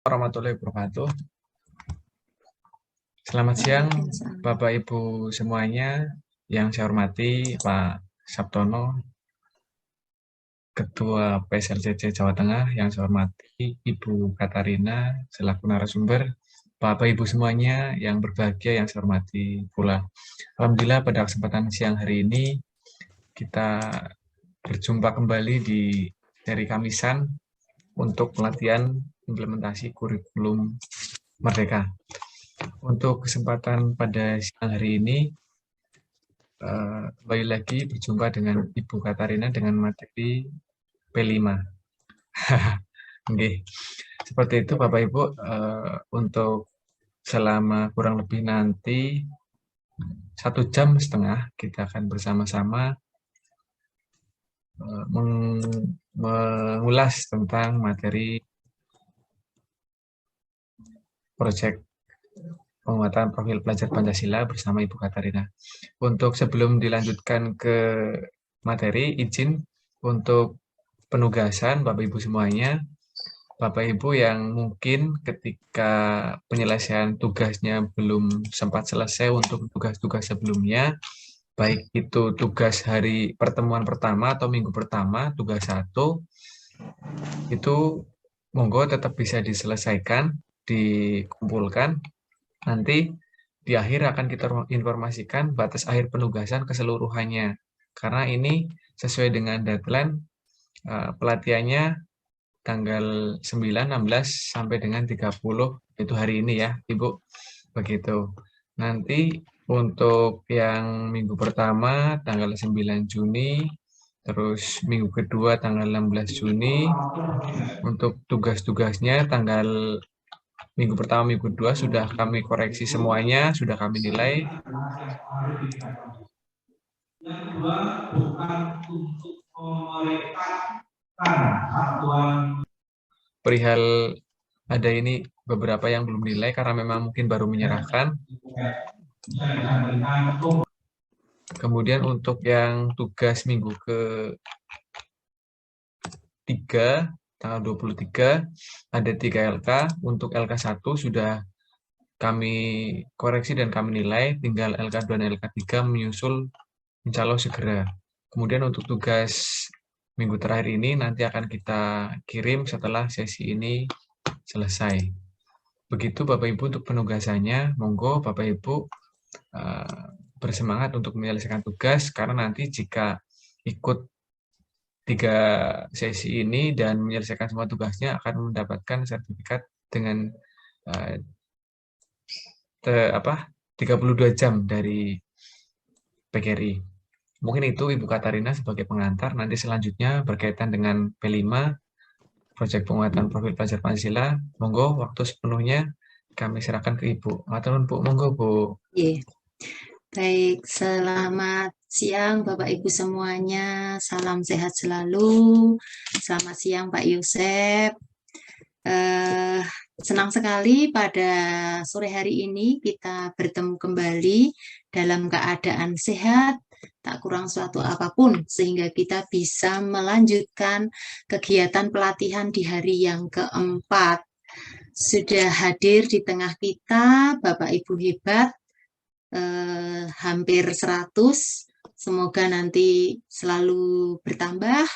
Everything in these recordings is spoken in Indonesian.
Warahmatullahi wabarakatuh. Selamat siang Bapak Ibu semuanya, yang saya hormati Pak Sabtono, Ketua PSLCC Jawa Tengah, yang saya hormati Ibu Katarina selaku narasumber, Bapak Ibu semuanya yang berbahagia yang saya hormati pula. Alhamdulillah pada kesempatan siang hari ini kita berjumpa kembali di seri Kamisan untuk pelatihan implementasi kurikulum Merdeka. Untuk kesempatan pada siang hari ini, kembali lagi berjumpa dengan Ibu Katarina dengan materi P5. Oke, seperti itu Bapak Ibu, untuk selama kurang lebih nanti 1,5 jam kita akan bersama-sama mengulas tentang materi proyek penguatan profil pelajar Pancasila bersama Ibu Katarina. Untuk sebelum dilanjutkan ke materi, izin untuk penugasan Bapak Ibu semuanya. Bapak Ibu yang mungkin ketika penyelesaian tugasnya belum sempat selesai untuk tugas-tugas sebelumnya, baik itu tugas hari pertemuan pertama atau minggu pertama, tugas 1, itu monggo tetap bisa diselesaikan, dikumpulkan. Nanti di akhir akan kita informasikan batas akhir penugasan keseluruhannya. Karena ini sesuai dengan deadline pelatihannya tanggal 9, 16, sampai dengan 30, itu hari ini ya, Ibu. Begitu. Nanti untuk yang minggu pertama tanggal 9 Juni, terus minggu kedua tanggal 16 Juni, untuk tugas-tugasnya tanggal minggu pertama, minggu kedua sudah kami koreksi semuanya, sudah kami nilai. Yang kedua, bukan untuk memerintahkan satuan. Perihal ada ini beberapa yang belum nilai karena memang mungkin baru menyerahkan. Kemudian untuk yang tugas minggu ke-3, tanggal 23, ada 3 LK. Untuk LK1 sudah kami koreksi dan kami nilai, tinggal LK2 dan LK3 menyusul insya Allah segera. Kemudian untuk tugas minggu terakhir ini nanti akan kita kirim setelah sesi ini selesai. Begitu Bapak Ibu untuk penugasannya, monggo Bapak Ibu bersemangat untuk menyelesaikan tugas, karena nanti jika ikut 3 sesi ini dan menyelesaikan semua tugasnya akan mendapatkan sertifikat dengan 32 jam dari PGRI. Mungkin itu Ibu Katarina sebagai pengantar. Nanti selanjutnya berkaitan dengan P5, proyek penguatan profil pelajar Pancasila. Monggo waktu sepenuhnya kami serahkan ke Ibu. Matur Bu, monggo Bu. Baik, selamat siang Bapak Ibu semuanya. Salam sehat selalu. Selamat siang Pak Yosep. Senang sekali pada sore hari ini kita bertemu kembali dalam keadaan sehat, tak kurang suatu apapun, sehingga kita bisa melanjutkan kegiatan pelatihan di hari yang keempat. Sudah hadir di tengah kita Bapak Ibu hebat, hampir 100. Semoga nanti selalu bertambah,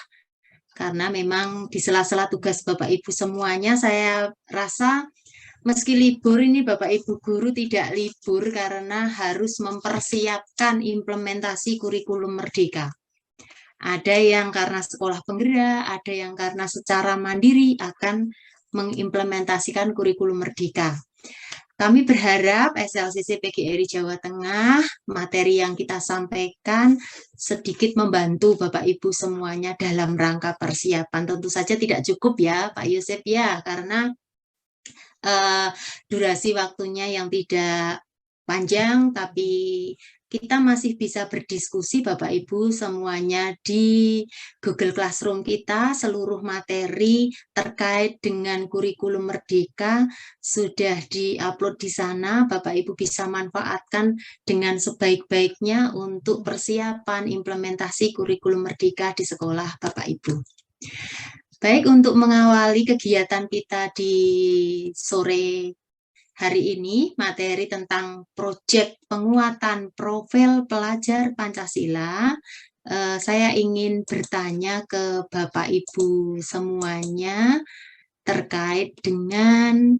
karena memang di sela-sela tugas Bapak Ibu semuanya, saya rasa meski libur ini Bapak Ibu guru tidak libur karena harus mempersiapkan implementasi kurikulum Merdeka. Ada yang karena sekolah penggerak, ada yang karena secara mandiri akan mengimplementasikan kurikulum Merdeka. Kami berharap SLCC PGRI Jawa Tengah, materi yang kita sampaikan sedikit membantu Bapak Ibu semuanya dalam rangka persiapan. Tentu saja tidak cukup ya Pak Yosep ya, karena durasi waktunya yang tidak panjang, tapi kita masih bisa berdiskusi Bapak Ibu semuanya di Google Classroom kita. Seluruh materi terkait dengan kurikulum Merdeka sudah di-upload di sana. Bapak Ibu bisa manfaatkan dengan sebaik-baiknya untuk persiapan implementasi kurikulum Merdeka di sekolah Bapak Ibu. Baik, untuk mengawali kegiatan kita di sore hari ini, materi tentang proyek penguatan profil pelajar Pancasila, saya ingin bertanya ke Bapak Ibu semuanya terkait dengan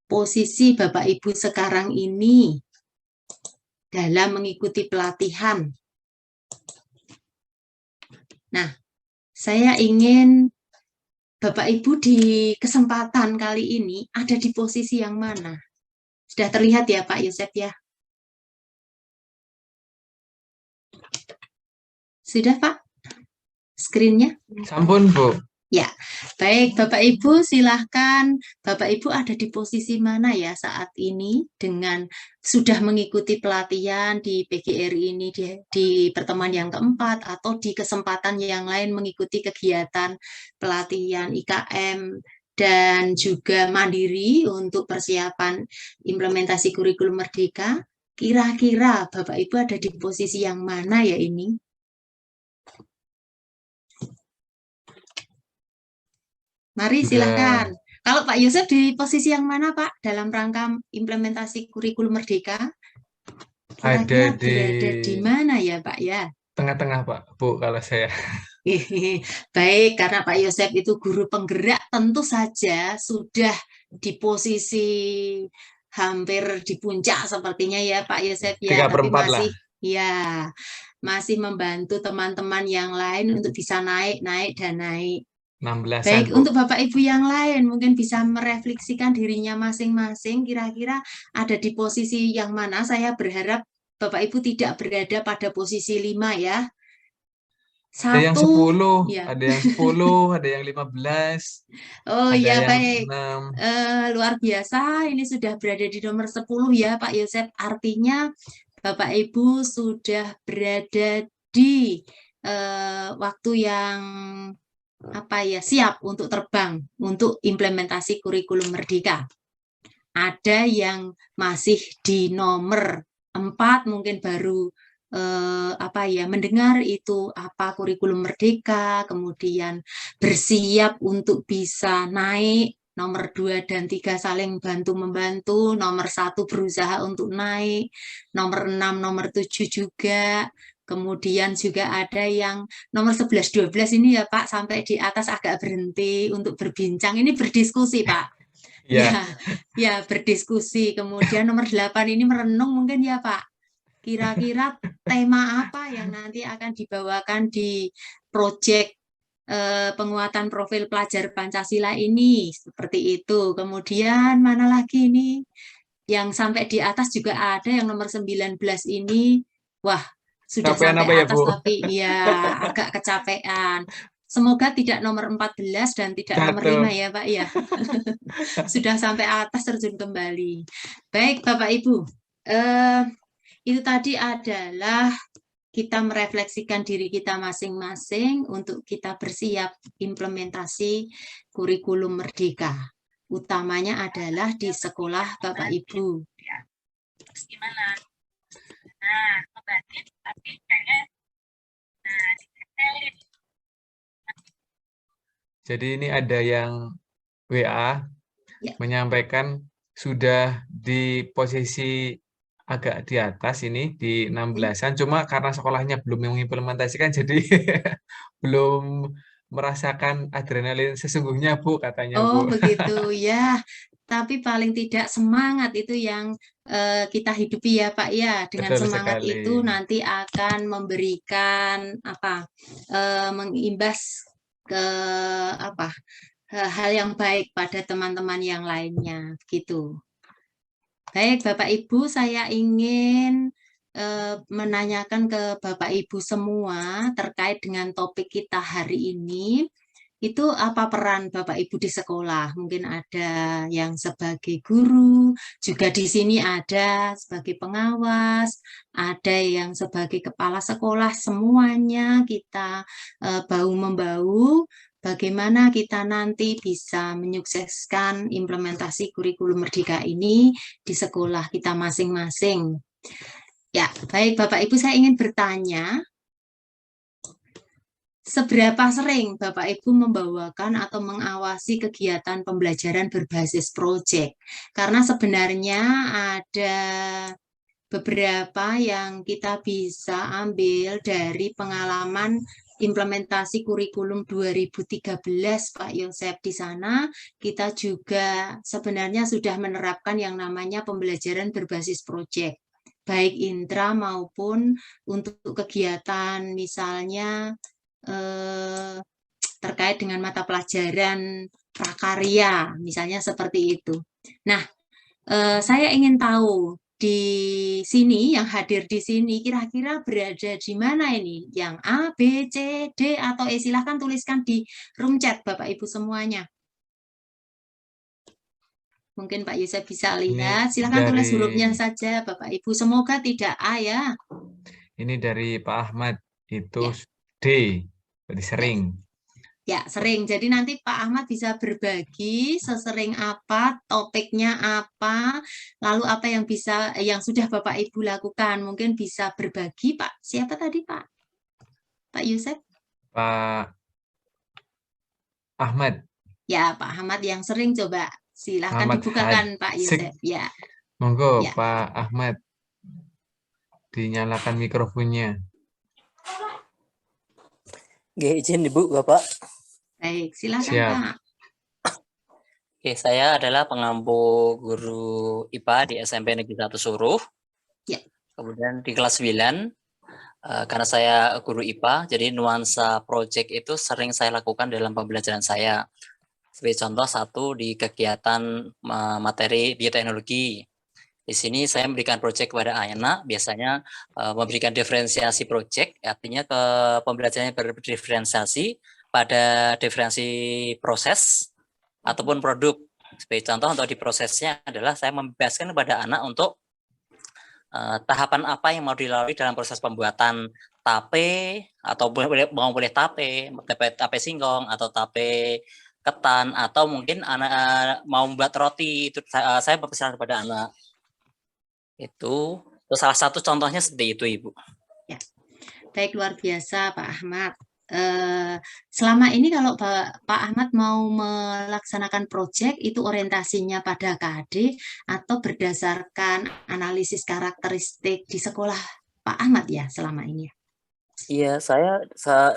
posisi Bapak Ibu sekarang ini dalam mengikuti pelatihan. Nah, saya ingin Bapak Ibu di kesempatan kali ini ada di posisi yang mana? Sudah terlihat ya Pak Yosep ya? Sudah Pak? Screen-nya? Sampun, Bu. Ya, baik Bapak Ibu silahkan. Bapak Ibu ada di posisi mana ya saat ini dengan sudah mengikuti pelatihan di PGRI ini di pertemuan yang keempat atau di kesempatan yang lain mengikuti kegiatan pelatihan IKM dan juga mandiri untuk persiapan implementasi kurikulum Merdeka. Kira-kira Bapak Ibu ada di posisi yang mana ya ini? Mari silahkan. Kalau Pak Yosef di posisi yang mana Pak dalam rangka implementasi kurikulum Merdeka? Kira-kira berada di mana ya Pak ya? Tengah-tengah Pak, Bu, kalau saya. Baik, karena Pak Yosef itu guru penggerak, tentu saja sudah di posisi hampir di puncak sepertinya ya Pak Yosef ya, tapi masih ya masih membantu teman-teman yang lain untuk bisa naik dan naik. 16-an, Baik, Bu. untuk Bapak Ibu yang lain mungkin bisa merefleksikan dirinya masing-masing, kira-kira ada di posisi yang mana. Saya berharap Bapak Ibu tidak berada pada posisi 5 ya. Ada yang 10, ya. ada yang 10, ada yang 15. Oh ada ya, yang baik. 6. Luar biasa, ini sudah berada di nomor 10 ya Pak Yosef. Artinya Bapak Ibu sudah berada di waktu yang siap untuk terbang untuk implementasi kurikulum Merdeka. Ada yang masih di nomor 4 mungkin baru mendengar itu apa kurikulum Merdeka, kemudian bersiap untuk bisa naik. Nomor 2 dan 3 saling bantu-membantu, nomor 1 berusaha untuk naik, nomor 6, nomor 7 juga. Kemudian juga ada yang nomor 11, 12 ini ya Pak, sampai di atas agak berhenti untuk berbincang. Ini berdiskusi Pak. Ya, berdiskusi. Kemudian nomor 8 ini merenung mungkin ya Pak. Kira-kira tema apa yang nanti akan dibawakan di proyek penguatan profil pelajar Pancasila ini. Seperti itu. Kemudian mana lagi ini? Yang sampai di atas juga ada yang nomor 19 ini. Wah, sudah Capean sampai apa ya, atas Bu? tapi ya agak kecapean. Semoga tidak nomor 14 dan tidak nomor 5 ya Pak ya. Sudah sampai atas terjun kembali. Baik Bapak Ibu, itu tadi adalah kita merefleksikan diri kita masing-masing untuk kita bersiap implementasi kurikulum Merdeka. Utamanya adalah di sekolah Bapak Ibu. Terus gimana? Nah, ngebatin tapi kayaknya Jadi ini ada yang WA menyampaikan sudah di posisi agak di atas ini di 16-an, cuma karena sekolahnya belum mengimplementasikan jadi belum merasakan adrenalin sesungguhnya Bu, katanya Oh Bu. begitu ya, tapi paling tidak semangat itu yang kita hidupi ya Pak ya. Dengan Betul semangat sekali. itu nanti akan memberikan mengimbas ke hal yang baik pada teman-teman yang lainnya gitu. Baik Bapak Ibu, saya ingin menanyakan ke Bapak Ibu semua terkait dengan topik kita hari ini. Itu apa peran Bapak Ibu di sekolah? Mungkin ada yang sebagai guru, juga di sini ada sebagai pengawas, ada yang sebagai kepala sekolah, semuanya kita bahu-membahu bagaimana kita nanti bisa menyukseskan implementasi kurikulum Merdeka ini di sekolah kita masing-masing. Ya, baik Bapak Ibu, saya ingin bertanya, seberapa sering Bapak Ibu membawakan atau mengawasi kegiatan pembelajaran berbasis proyek? Karena sebenarnya ada beberapa yang kita bisa ambil dari pengalaman implementasi kurikulum 2013 Pak Yosep. Di sana kita juga sebenarnya sudah menerapkan yang namanya pembelajaran berbasis proyek, baik intra maupun untuk kegiatan misalnya terkait dengan mata pelajaran prakarya, misalnya seperti itu. Nah, saya ingin tahu di sini, yang hadir di sini, kira-kira berada di mana ini? Yang A, B, C, D, atau E? Silahkan tuliskan di room chat, Bapak Ibu semuanya. Mungkin Pak Yusuf bisa lihat. Silahkan tulis hurufnya saja, Bapak Ibu. Semoga tidak A ya. Ini dari Pak Ahmad, itu Ya. D, berarti sering. Ya, sering. Jadi nanti Pak Ahmad bisa berbagi sesering apa, topiknya apa, lalu apa yang sudah Bapak Ibu lakukan. Mungkin bisa berbagi, Pak. Siapa tadi, Pak? Pak Yusuf? Pak Ahmad. Ya, Pak Ahmad yang sering coba. Silahkan Ahmad dibukakan, Pak Hadsik. Yusuf. Ya. Monggo, Ya. Pak Ahmad. Dinyalakan mikrofonnya. Izin Ibu, Bapak. Baik, silakan Siap. Pak. Oke, saya adalah pengampu guru IPA di SMP Negeri 1 Suruh. Ya. Kemudian di kelas 9, karena saya guru IPA, jadi nuansa project itu sering saya lakukan dalam pembelajaran saya. Sebagai contoh satu di kegiatan materi bioteknologi. Di sini saya memberikan proyek kepada anak, biasanya memberikan diferensiasi proyek, artinya ke pembelajarannya berdiferensiasi pada diferensi proses ataupun produk. Sebagai contoh untuk di prosesnya adalah saya membebaskan kepada anak untuk tahapan apa yang mau dilalui dalam proses pembuatan tape, atau boleh tape singkong, atau tape ketan, atau mungkin anak mau membuat roti, itu saya berpesan kepada anak. Itu salah satu contohnya seperti itu, Ibu. Ya. Baik, luar biasa Pak Ahmad. Selama ini kalau Pak Ahmad mau melaksanakan proyek itu orientasinya pada KD atau berdasarkan analisis karakteristik di sekolah Pak Ahmad ya selama ini? Iya, saya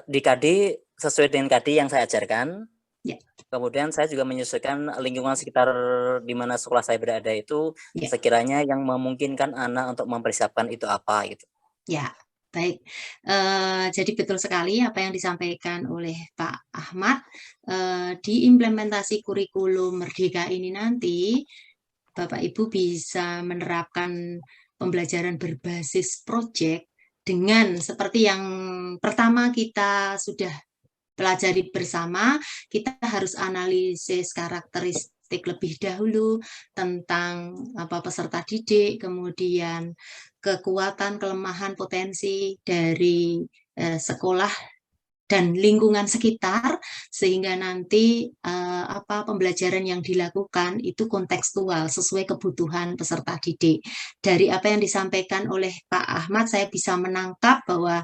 di KD sesuai dengan KD yang saya ajarkan. Ya. Kemudian saya juga menyesuaikan lingkungan sekitar di mana sekolah saya berada itu, ya. Sekiranya yang memungkinkan anak untuk mempersiapkan itu apa gitu. Ya. Baik, jadi betul sekali apa yang disampaikan oleh Pak Ahmad. Di implementasi kurikulum Merdeka ini nanti, Bapak Ibu bisa menerapkan pembelajaran berbasis proyek dengan seperti yang pertama kita sudah pelajari bersama, kita harus analisis karakteristik lebih dahulu tentang peserta didik, kemudian kekuatan, kelemahan, potensi dari sekolah dan lingkungan sekitar, sehingga nanti pembelajaran yang dilakukan itu kontekstual sesuai kebutuhan peserta didik. Dari apa yang disampaikan oleh Pak Ahmad, saya bisa menangkap bahwa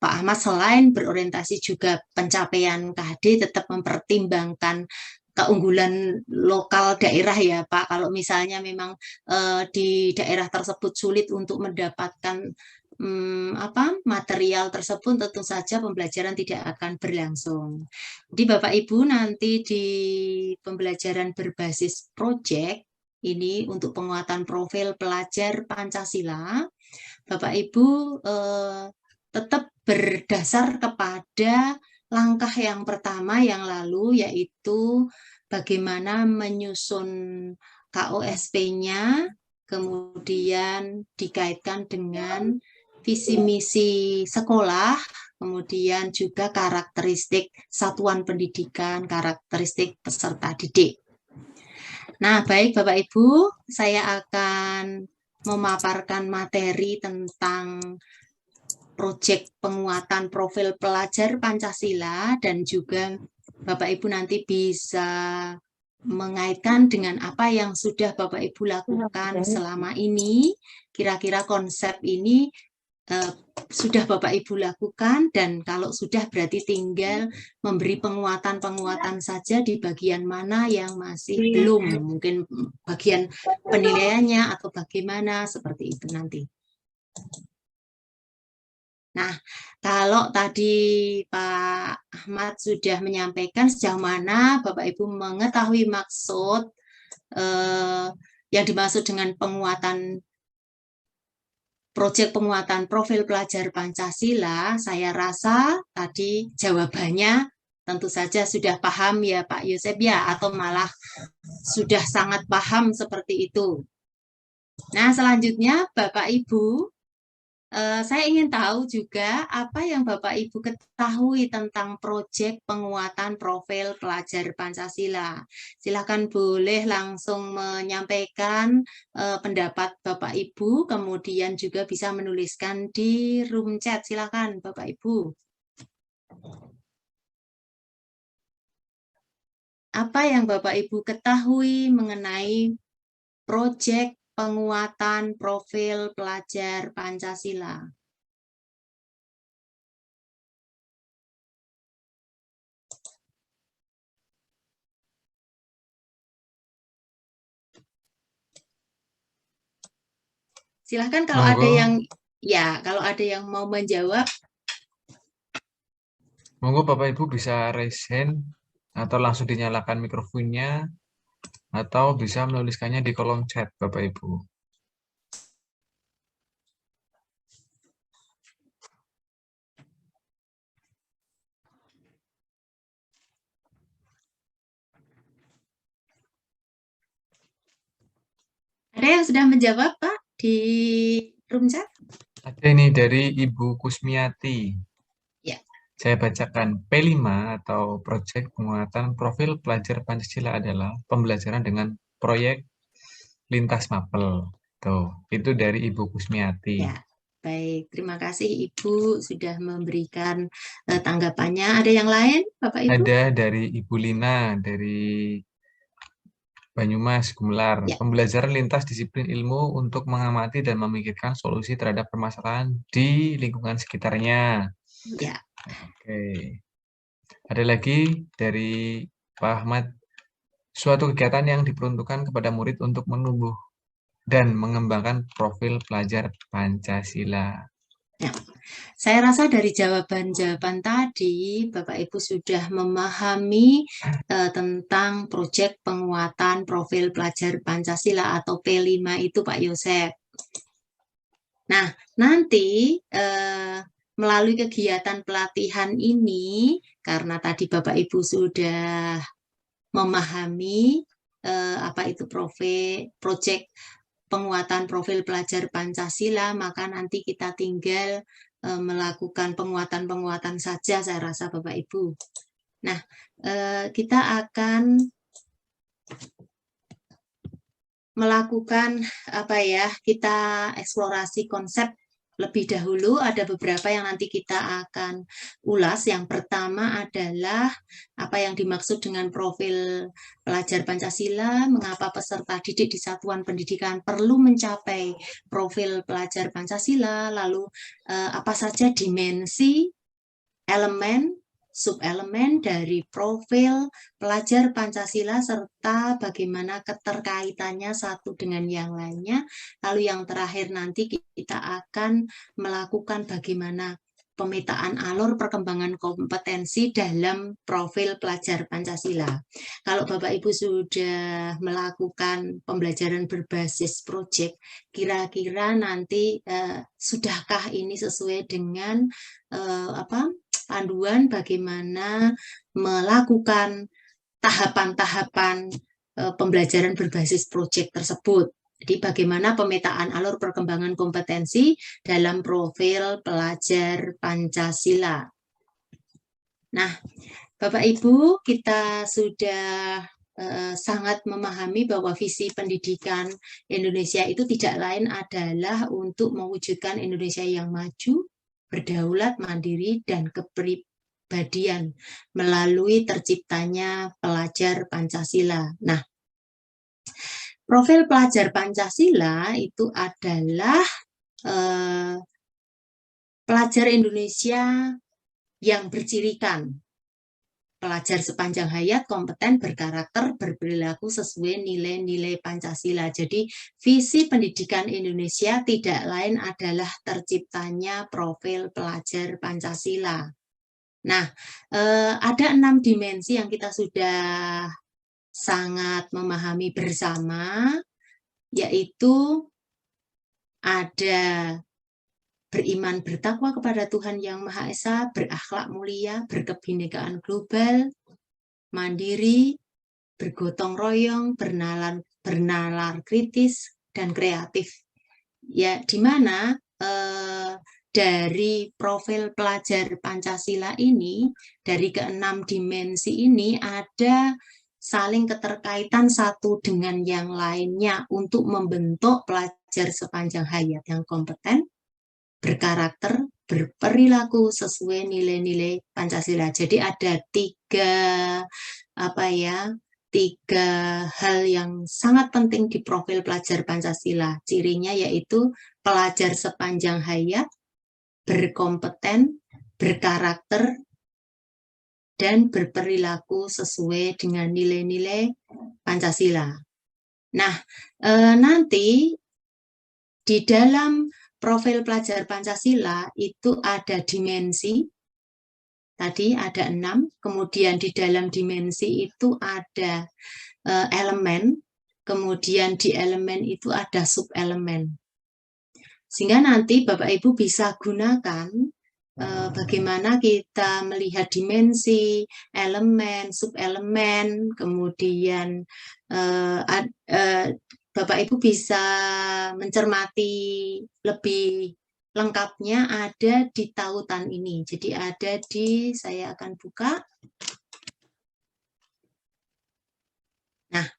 Pak Ahmad selain berorientasi juga pencapaian KHD tetap mempertimbangkan keunggulan lokal daerah ya Pak. Kalau misalnya memang di daerah tersebut sulit untuk mendapatkan material tersebut, tentu saja pembelajaran tidak akan berlangsung. Jadi Bapak Ibu nanti di pembelajaran berbasis proyek ini untuk penguatan profil pelajar Pancasila, Bapak Ibu tetap berdasar kepada langkah yang pertama yang lalu, yaitu bagaimana menyusun KOSP-nya, kemudian dikaitkan dengan visi misi sekolah, kemudian juga karakteristik satuan pendidikan, karakteristik peserta didik. Nah, baik Bapak Ibu, saya akan memaparkan materi tentang proyek penguatan profil pelajar Pancasila, dan juga Bapak Ibu nanti bisa mengaitkan dengan apa yang sudah Bapak Ibu lakukan selama ini. Kira-kira konsep ini sudah Bapak Ibu lakukan, dan kalau sudah berarti tinggal memberi penguatan-penguatan saja di bagian mana yang masih belum, mungkin bagian penilaiannya atau bagaimana, seperti itu nanti. Nah, kalau tadi Pak Ahmad sudah menyampaikan sejauh mana Bapak Ibu mengetahui maksud yang dimaksud dengan penguatan proyek penguatan profil pelajar Pancasila, saya rasa tadi jawabannya tentu saja sudah paham ya Pak Yosep ya, atau malah sudah sangat paham seperti itu. Nah, selanjutnya Bapak Ibu, saya ingin tahu juga apa yang Bapak Ibu ketahui tentang proyek penguatan profil pelajar Pancasila. Silakan boleh langsung menyampaikan pendapat Bapak Ibu, kemudian juga bisa menuliskan di room chat. Silakan Bapak Ibu. Apa yang Bapak Ibu ketahui mengenai proyek penguatan profil pelajar Pancasila? Silahkan kalau ada yang mau menjawab. Monggo Bapak Ibu bisa raise hand atau langsung dinyalakan mikrofonnya, atau bisa menuliskannya di kolom chat Bapak Ibu. Ada yang sudah menjawab, Pak, di room chat? Ada ini dari Ibu Kusmiati. Ya. Saya bacakan, P5 atau Proyek Penguatan Profil Pelajar Pancasila adalah pembelajaran dengan proyek lintas mapel. Tuh, itu dari Ibu Kusmiati. Ya, baik. Terima kasih Ibu sudah memberikan tanggapannya. Ada yang lain, Bapak Ibu? Ada dari Ibu Lina, dari Banyumas, Gumelar. Ya. Pembelajaran lintas disiplin ilmu untuk mengamati dan memikirkan solusi terhadap permasalahan di lingkungan sekitarnya. Ya. Oke. Ada lagi dari Pak Ahmad, suatu kegiatan yang diperuntukkan kepada murid untuk menumbuh dan mengembangkan profil pelajar Pancasila. Ya. Saya rasa dari jawaban-jawaban tadi, Bapak Ibu sudah memahami tentang proyek penguatan profil pelajar Pancasila atau P5 itu, Pak Yosep. Nah, nanti melalui kegiatan pelatihan ini, karena tadi Bapak Ibu sudah memahami apa itu proyek penguatan profil pelajar Pancasila, maka nanti kita tinggal melakukan penguatan-penguatan saja, saya rasa Bapak Ibu. Nah, kita akan melakukan kita eksplorasi konsep lebih dahulu. Ada beberapa yang nanti kita akan ulas. Yang pertama adalah apa yang dimaksud dengan profil pelajar Pancasila, mengapa peserta didik di satuan pendidikan perlu mencapai profil pelajar Pancasila, lalu apa saja dimensi, elemen, subelemen dari profil pelajar Pancasila, serta bagaimana keterkaitannya satu dengan yang lainnya. Lalu yang terakhir nanti kita akan melakukan bagaimana pemetaan alur perkembangan kompetensi dalam profil pelajar Pancasila. Kalau Bapak Ibu sudah melakukan pembelajaran berbasis proyek, kira-kira nanti sudahkah ini sesuai dengan panduan bagaimana melakukan tahapan-tahapan pembelajaran berbasis proyek tersebut. Jadi bagaimana pemetaan alur perkembangan kompetensi dalam profil pelajar Pancasila. Nah, Bapak Ibu, kita sudah sangat memahami bahwa visi pendidikan Indonesia itu tidak lain adalah untuk mewujudkan Indonesia yang maju, berdaulat, mandiri, dan kepribadian melalui terciptanya pelajar Pancasila. Nah, profil pelajar Pancasila itu adalah pelajar Indonesia yang bercirikan. Pelajar sepanjang hayat, kompeten, berkarakter, berperilaku sesuai nilai-nilai Pancasila. Jadi visi pendidikan Indonesia tidak lain adalah terciptanya profil pelajar Pancasila. Nah, ada 6 dimensi yang kita sudah sangat memahami bersama, yaitu ada beriman bertakwa kepada Tuhan Yang Maha Esa, berakhlak mulia, berkebinekaan global, mandiri, bergotong royong, bernalar kritis, dan kreatif. Ya, di mana dari profil pelajar Pancasila ini, dari ke-6 dimensi ini ada saling keterkaitan satu dengan yang lainnya untuk membentuk pelajar sepanjang hayat yang kompeten, berkarakter, berperilaku sesuai nilai-nilai Pancasila. Jadi ada tiga hal yang sangat penting di profil pelajar Pancasila. Cirinya yaitu pelajar sepanjang hayat, berkompeten, berkarakter, dan berperilaku sesuai dengan nilai-nilai Pancasila. Nah, nanti di dalam profil pelajar Pancasila itu ada dimensi, tadi ada 6, kemudian di dalam dimensi itu ada elemen, kemudian di elemen itu ada subelemen. Sehingga nanti Bapak Ibu bisa gunakan bagaimana kita melihat dimensi, elemen, subelemen, kemudian Bapak Ibu bisa mencermati lebih lengkapnya ada di tautan ini. Jadi ada di, saya akan buka. Nah,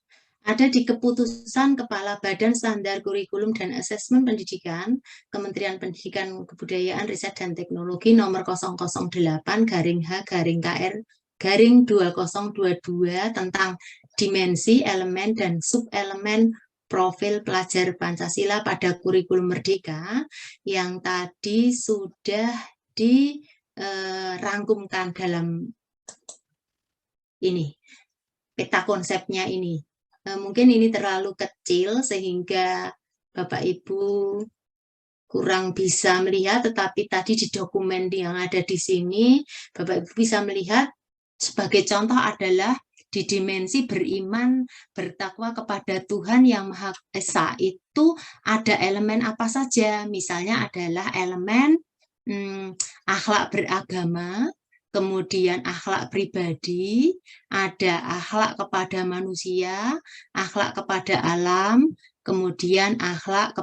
ada di keputusan Kepala Badan Standar Kurikulum dan Asesmen Pendidikan, Kementerian Pendidikan Kebudayaan, Riset dan Teknologi nomor 008-HH-KR-2022 tentang dimensi, elemen, dan subelemen profil pelajar Pancasila pada kurikulum merdeka yang tadi sudah dirangkumkan dalam ini, peta konsepnya ini. Mungkin ini terlalu kecil sehingga Bapak Ibu kurang bisa melihat, tetapi tadi di dokumen yang ada di sini Bapak Ibu bisa melihat sebagai contoh adalah di dimensi beriman bertakwa kepada Tuhan Yang Maha Esa itu ada elemen apa saja? Misalnya adalah elemen akhlak beragama, kemudian akhlak pribadi, ada akhlak kepada manusia, akhlak kepada alam, kemudian akhlak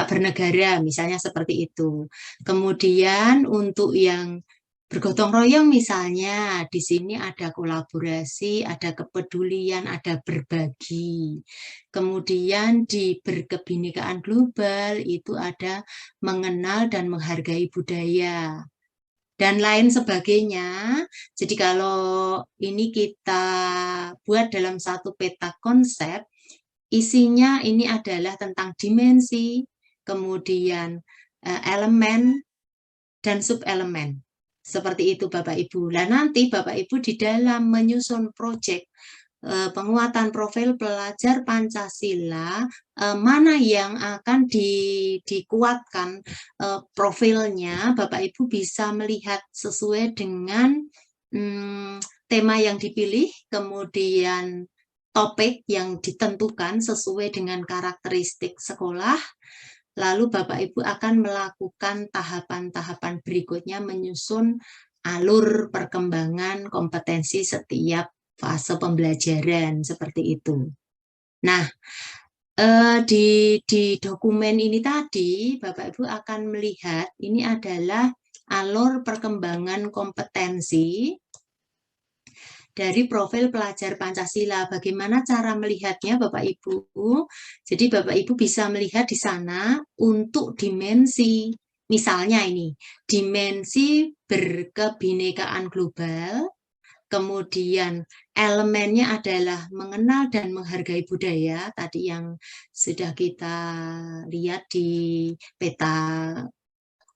bernegara, misalnya seperti itu. Kemudian untuk yang bergotong royong misalnya, di sini ada kolaborasi, ada kepedulian, ada berbagi. Kemudian di berkebinekaan global itu ada mengenal dan menghargai budaya. Dan lain sebagainya. Jadi kalau ini kita buat dalam satu peta konsep, isinya ini adalah tentang dimensi, kemudian elemen, dan subelemen. Seperti itu Bapak Ibu. Nah nanti Bapak Ibu di dalam menyusun proyek penguatan profil pelajar Pancasila, mana yang akan dikuatkan profilnya, Bapak Ibu bisa melihat sesuai dengan tema yang dipilih, kemudian topik yang ditentukan sesuai dengan karakteristik sekolah. Lalu Bapak Ibu akan melakukan tahapan-tahapan berikutnya menyusun alur perkembangan kompetensi setiap fase pembelajaran seperti itu. Nah, di dokumen ini tadi Bapak Ibu akan melihat ini adalah alur perkembangan kompetensi dari profil pelajar Pancasila. Bagaimana cara melihatnya Bapak Ibu? Jadi Bapak Ibu bisa melihat di sana untuk dimensi. Misalnya ini, dimensi berkebinekaan global, kemudian elemennya adalah mengenal dan menghargai budaya, tadi yang sudah kita lihat di peta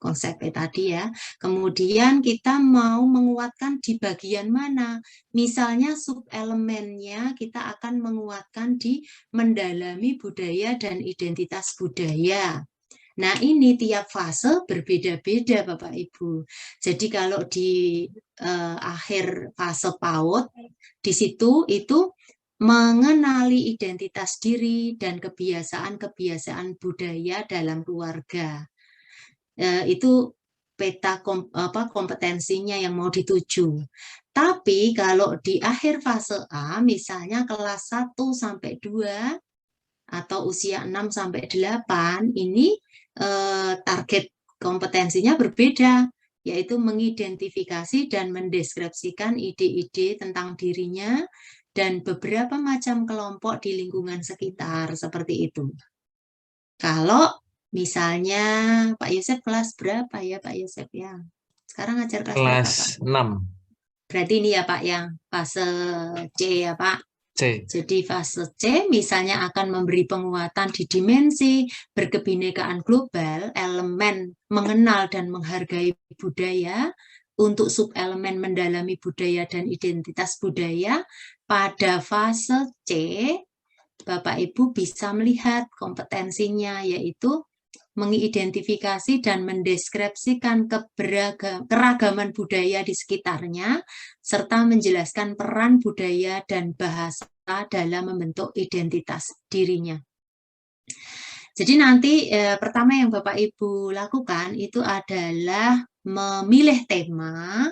konsepnya tadi ya. Kemudian kita mau menguatkan di bagian mana? Misalnya subelemennya kita akan menguatkan di mendalami budaya dan identitas budaya. Nah, ini tiap fase berbeda-beda Bapak Ibu. Jadi kalau di akhir fase PAUD, di situ itu mengenali identitas diri dan kebiasaan-kebiasaan budaya dalam keluarga. Itu peta kompetensinya yang mau dituju. Tapi kalau di akhir fase A, misalnya kelas 1 sampai 2 atau usia 6 sampai 8, ini target kompetensinya berbeda, yaitu mengidentifikasi dan mendeskripsikan ide-ide tentang dirinya dan beberapa macam kelompok di lingkungan sekitar, seperti itu. Kalau misalnya Pak Yosef kelas berapa ya Pak Yosef ya? Sekarang ngajar kelas berapa Pak? Kelas 6. Berarti ini ya Pak yang fase C ya Pak? C. Jadi fase C misalnya akan memberi penguatan di dimensi berkebinekaan global, elemen mengenal dan menghargai budaya, untuk subelemen mendalami budaya dan identitas budaya. Pada fase C, Bapak Ibu bisa melihat kompetensinya, yaitu mengidentifikasi dan mendeskripsikan keragaman budaya di sekitarnya, serta menjelaskan peran budaya dan bahasa dalam membentuk identitas dirinya. Jadi nanti pertama yang Bapak Ibu lakukan itu adalah memilih tema.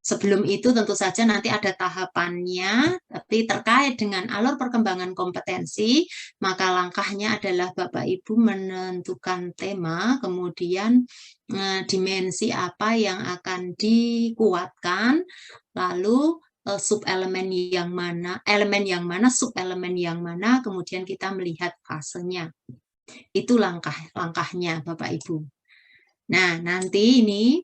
Sebelum itu tentu saja nanti ada tahapannya, tapi terkait dengan alur perkembangan kompetensi, maka langkahnya adalah Bapak Ibu menentukan tema, kemudian dimensi apa yang akan dikuatkan, lalu subelemen yang mana, elemen yang mana, subelemen yang mana, kemudian kita melihat fasenya. Itu langkahnya Bapak Ibu. Nah, nanti ini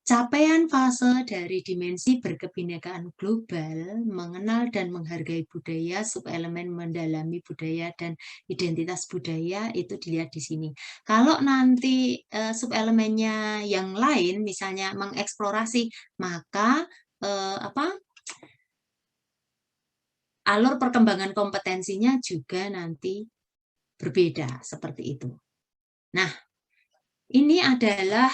capaian fase dari dimensi berkebinekaan global, mengenal dan menghargai budaya, subelemen mendalami budaya dan identitas budaya, itu dilihat di sini. Kalau nanti subelemennya yang lain, misalnya mengeksplorasi, maka alur perkembangan kompetensinya juga nanti berbeda, seperti itu. Nah, ini adalah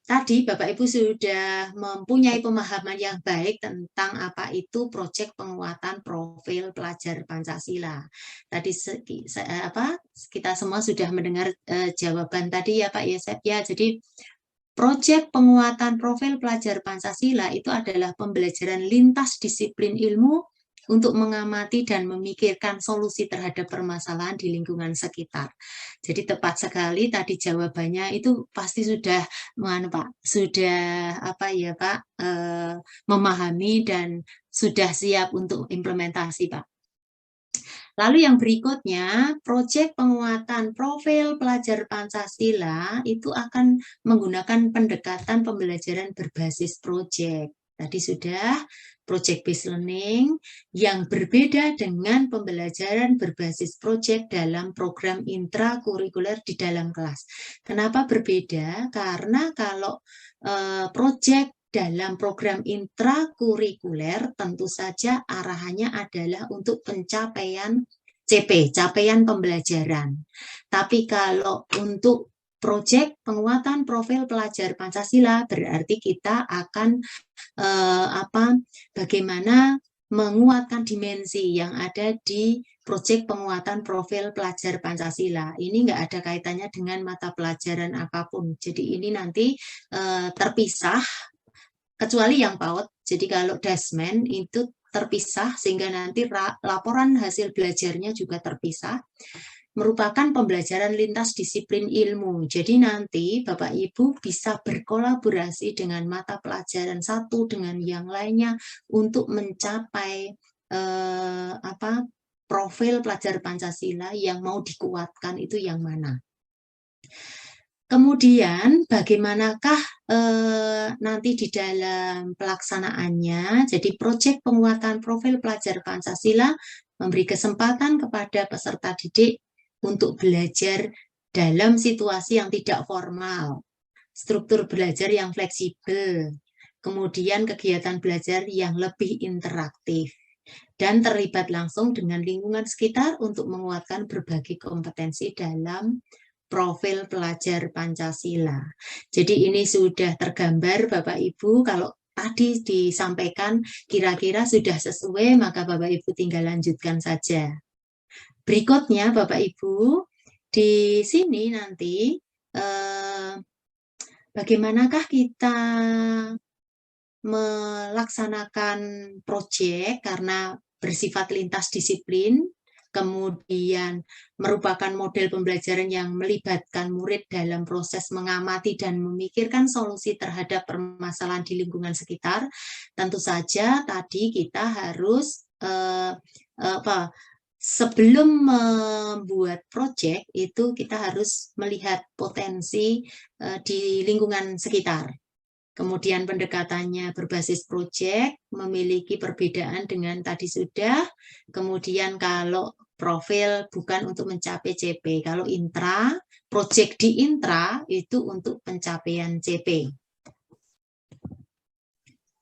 tadi Bapak Ibu sudah mempunyai pemahaman yang baik tentang apa itu proyek penguatan profil pelajar Pancasila. Tadi kita semua sudah mendengar jawaban tadi ya Pak Yosef ya. Jadi proyek penguatan profil pelajar Pancasila itu adalah pembelajaran lintas disiplin ilmu untuk mengamati dan memikirkan solusi terhadap permasalahan di lingkungan sekitar. Jadi tepat sekali tadi jawabannya itu pasti sudah memahami dan sudah siap untuk implementasi Pak. Lalu yang berikutnya, proyek penguatan profil pelajar Pancasila itu akan menggunakan pendekatan pembelajaran berbasis proyek. Tadi sudah project based learning yang berbeda dengan pembelajaran berbasis proyek dalam program intrakurikuler di dalam kelas. Kenapa berbeda? Karena kalau proyek dalam program intrakurikuler tentu saja arahannya adalah untuk pencapaian CP, capaian pembelajaran. Tapi kalau untuk proyek penguatan profil pelajar Pancasila berarti kita akan bagaimana menguatkan dimensi yang ada di proyek penguatan profil pelajar Pancasila. Ini nggak ada kaitannya dengan mata pelajaran apapun. Jadi ini nanti terpisah, kecuali yang PAUD. Jadi kalau Dasmen itu terpisah sehingga nanti laporan hasil belajarnya juga terpisah. Merupakan pembelajaran lintas disiplin ilmu. Jadi nanti Bapak Ibu bisa berkolaborasi dengan mata pelajaran satu dengan yang lainnya untuk mencapai profil pelajar Pancasila yang mau dikuatkan itu yang mana. Kemudian bagaimanakah nanti di dalam pelaksanaannya? Jadi proyek penguatan profil pelajar Pancasila memberi kesempatan kepada peserta didik untuk belajar dalam situasi yang tidak formal. struktur belajar yang fleksibel, kemudian kegiatan belajar yang lebih interaktif, dan terlibat langsung dengan lingkungan sekitar untuk menguatkan berbagai kompetensi dalam profil pelajar Pancasila. Jadi ini sudah tergambar Bapak Ibu, kalau tadi disampaikan kira-kira sudah sesuai, maka Bapak Ibu tinggal lanjutkan saja. Berikutnya Bapak Ibu, di sini nanti bagaimanakah kita melaksanakan proyek karena bersifat lintas disiplin, kemudian merupakan model pembelajaran yang melibatkan murid dalam proses mengamati dan memikirkan solusi terhadap permasalahan di lingkungan sekitar. Tentu saja tadi kita harus sebelum membuat proyek itu kita harus melihat potensi di lingkungan sekitar. Kemudian pendekatannya berbasis proyek, memiliki perbedaan dengan tadi sudah. Kemudian kalau profil bukan untuk mencapai CP. Kalau intra, proyek di intra itu untuk pencapaian CP.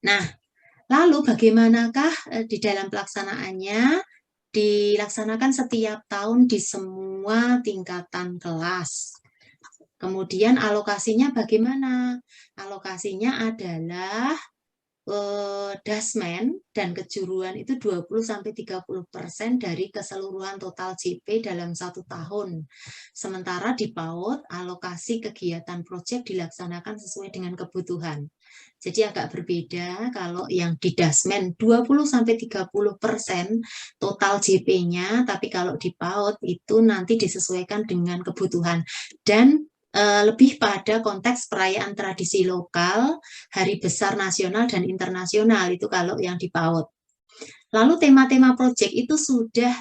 Nah, lalu bagaimanakah di dalam pelaksanaannya? Dilaksanakan setiap tahun di semua tingkatan kelas. Kemudian alokasinya bagaimana? Alokasinya adalah dasmen dan kejuruan itu 20-30% dari keseluruhan total JP dalam 1 tahun. Sementara di PAUD, alokasi kegiatan proyek dilaksanakan sesuai dengan kebutuhan. Jadi agak berbeda kalau yang di dasmen 20-30% total JP-nya, tapi kalau di PAUD itu nanti disesuaikan dengan kebutuhan. Dan lebih pada konteks perayaan tradisi lokal, hari besar nasional dan internasional, itu kalau yang di PAUD. Lalu tema-tema proyek itu sudah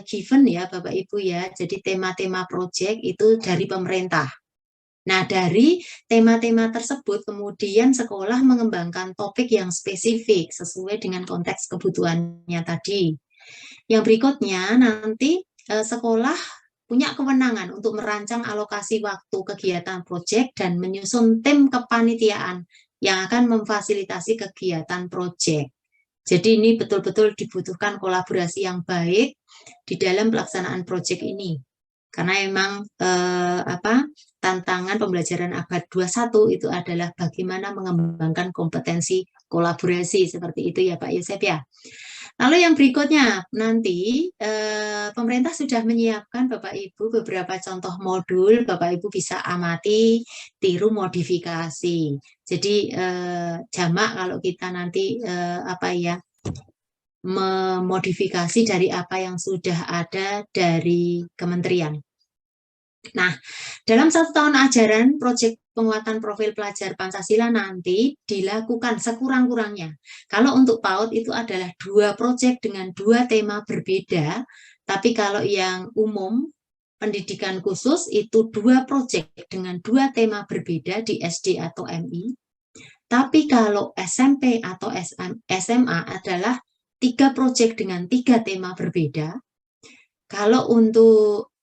given ya Bapak Ibu ya, jadi tema-tema proyek itu dari pemerintah. Nah, dari tema-tema tersebut kemudian sekolah mengembangkan topik yang spesifik sesuai dengan konteks kebutuhannya tadi. Yang berikutnya nanti sekolah punya kewenangan untuk merancang alokasi waktu kegiatan proyek dan menyusun tim kepanitiaan yang akan memfasilitasi kegiatan proyek. Jadi ini betul-betul dibutuhkan kolaborasi yang baik di dalam pelaksanaan proyek ini. Karena memang tantangan pembelajaran abad 21 itu adalah bagaimana mengembangkan kompetensi kolaborasi seperti itu ya Pak Yosef ya. Lalu yang berikutnya nanti pemerintah sudah menyiapkan Bapak Ibu beberapa contoh modul, Bapak Ibu bisa amati, tiru, modifikasi. Jadi jamak kalau kita nanti memodifikasi dari apa yang sudah ada dari kementerian. Nah, dalam 1 tahun ajaran, proyek penguatan profil pelajar Pancasila nanti dilakukan sekurang-kurangnya. Kalau untuk PAUD itu adalah 2 proyek dengan 2 tema berbeda, tapi kalau yang umum, pendidikan khusus itu 2 proyek dengan 2 tema berbeda di SD atau MI. Tapi kalau SMP atau SMA adalah 3 proyek dengan 3 tema berbeda. Kalau untuk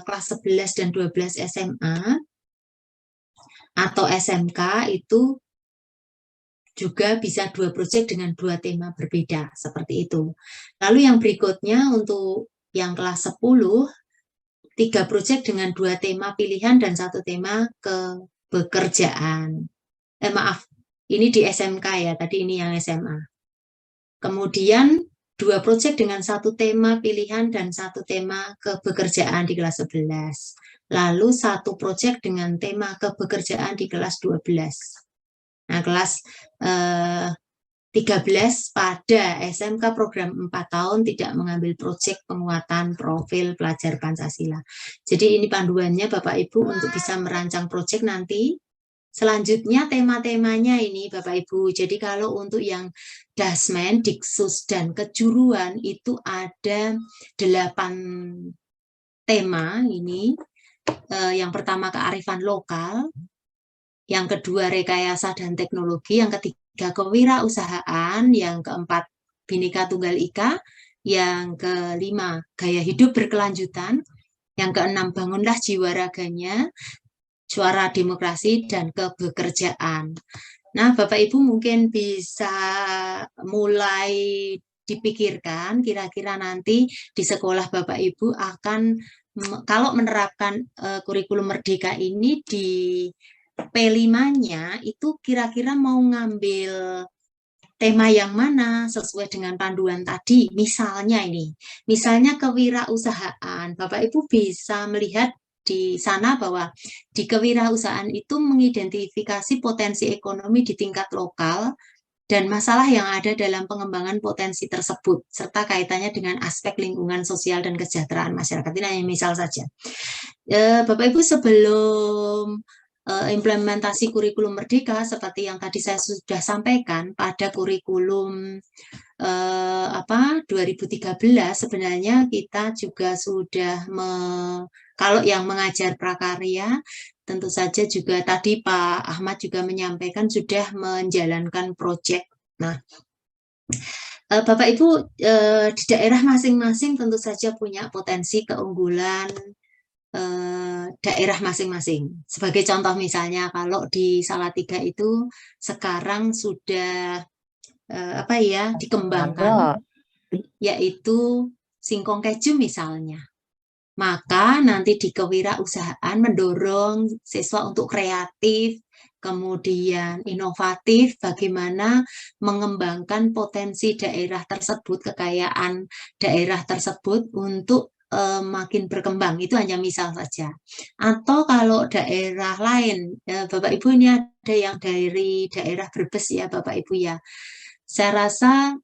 kelas 11 dan 12 SMA atau SMK itu juga bisa 2 proyek dengan 2 tema berbeda, seperti itu. Lalu yang berikutnya untuk yang kelas 10, 3 proyek dengan 2 tema pilihan dan 1 tema kepekerjaan. Ini di SMK ya, tadi ini yang SMA. Kemudian 2 proyek dengan 1 tema pilihan dan 1 tema kepekerjaan di kelas 11. Lalu 1 proyek dengan tema kepekerjaan di kelas 12. Nah, kelas 13 pada SMK program 4 tahun tidak mengambil proyek penguatan profil pelajar Pancasila. Jadi ini panduannya Bapak Ibu untuk bisa merancang proyek nanti. Selanjutnya tema-temanya ini Bapak Ibu, jadi kalau untuk yang dasmen, diksus, dan kejuruan itu ada 8 tema ini. Yang pertama kearifan lokal, yang kedua rekayasa dan teknologi, yang ketiga kewirausahaan, yang keempat Bhinneka Tunggal Ika, yang kelima gaya hidup berkelanjutan, yang keenam bangunlah jiwa raganya, suara demokrasi dan kebekerjaan. Nah, Bapak Ibu mungkin bisa mulai dipikirkan kira-kira nanti di sekolah Bapak Ibu akan kalau menerapkan kurikulum merdeka ini di P5-nya itu kira-kira mau ngambil tema yang mana sesuai dengan panduan tadi. Misalnya kewirausahaan. Bapak Ibu bisa melihat di sana bahwa di kewirausahaan itu mengidentifikasi potensi ekonomi di tingkat lokal dan masalah yang ada dalam pengembangan potensi tersebut, serta kaitannya dengan aspek lingkungan sosial dan kesejahteraan masyarakat. Ini hanya misal saja. Bapak Ibu sebelum implementasi kurikulum merdeka seperti yang tadi saya sudah sampaikan pada kurikulum 2013 sebenarnya kita juga sudah kalau yang mengajar prakarya tentu saja juga tadi Pak Ahmad juga menyampaikan sudah menjalankan proyek. Nah, Bapak Ibu di daerah masing-masing tentu saja punya potensi keunggulan daerah masing-masing. Sebagai contoh misalnya kalau di Salatiga itu sekarang sudah dikembangkan yaitu singkong keju misalnya. Maka nanti di kewirausahaan mendorong siswa untuk kreatif, kemudian inovatif, bagaimana mengembangkan potensi daerah tersebut, kekayaan daerah tersebut untuk makin berkembang. Itu hanya misal saja. Atau kalau daerah lain, Bapak Ibu ini ada yang dari daerah Brebes ya Bapak Ibu ya. Saya rasa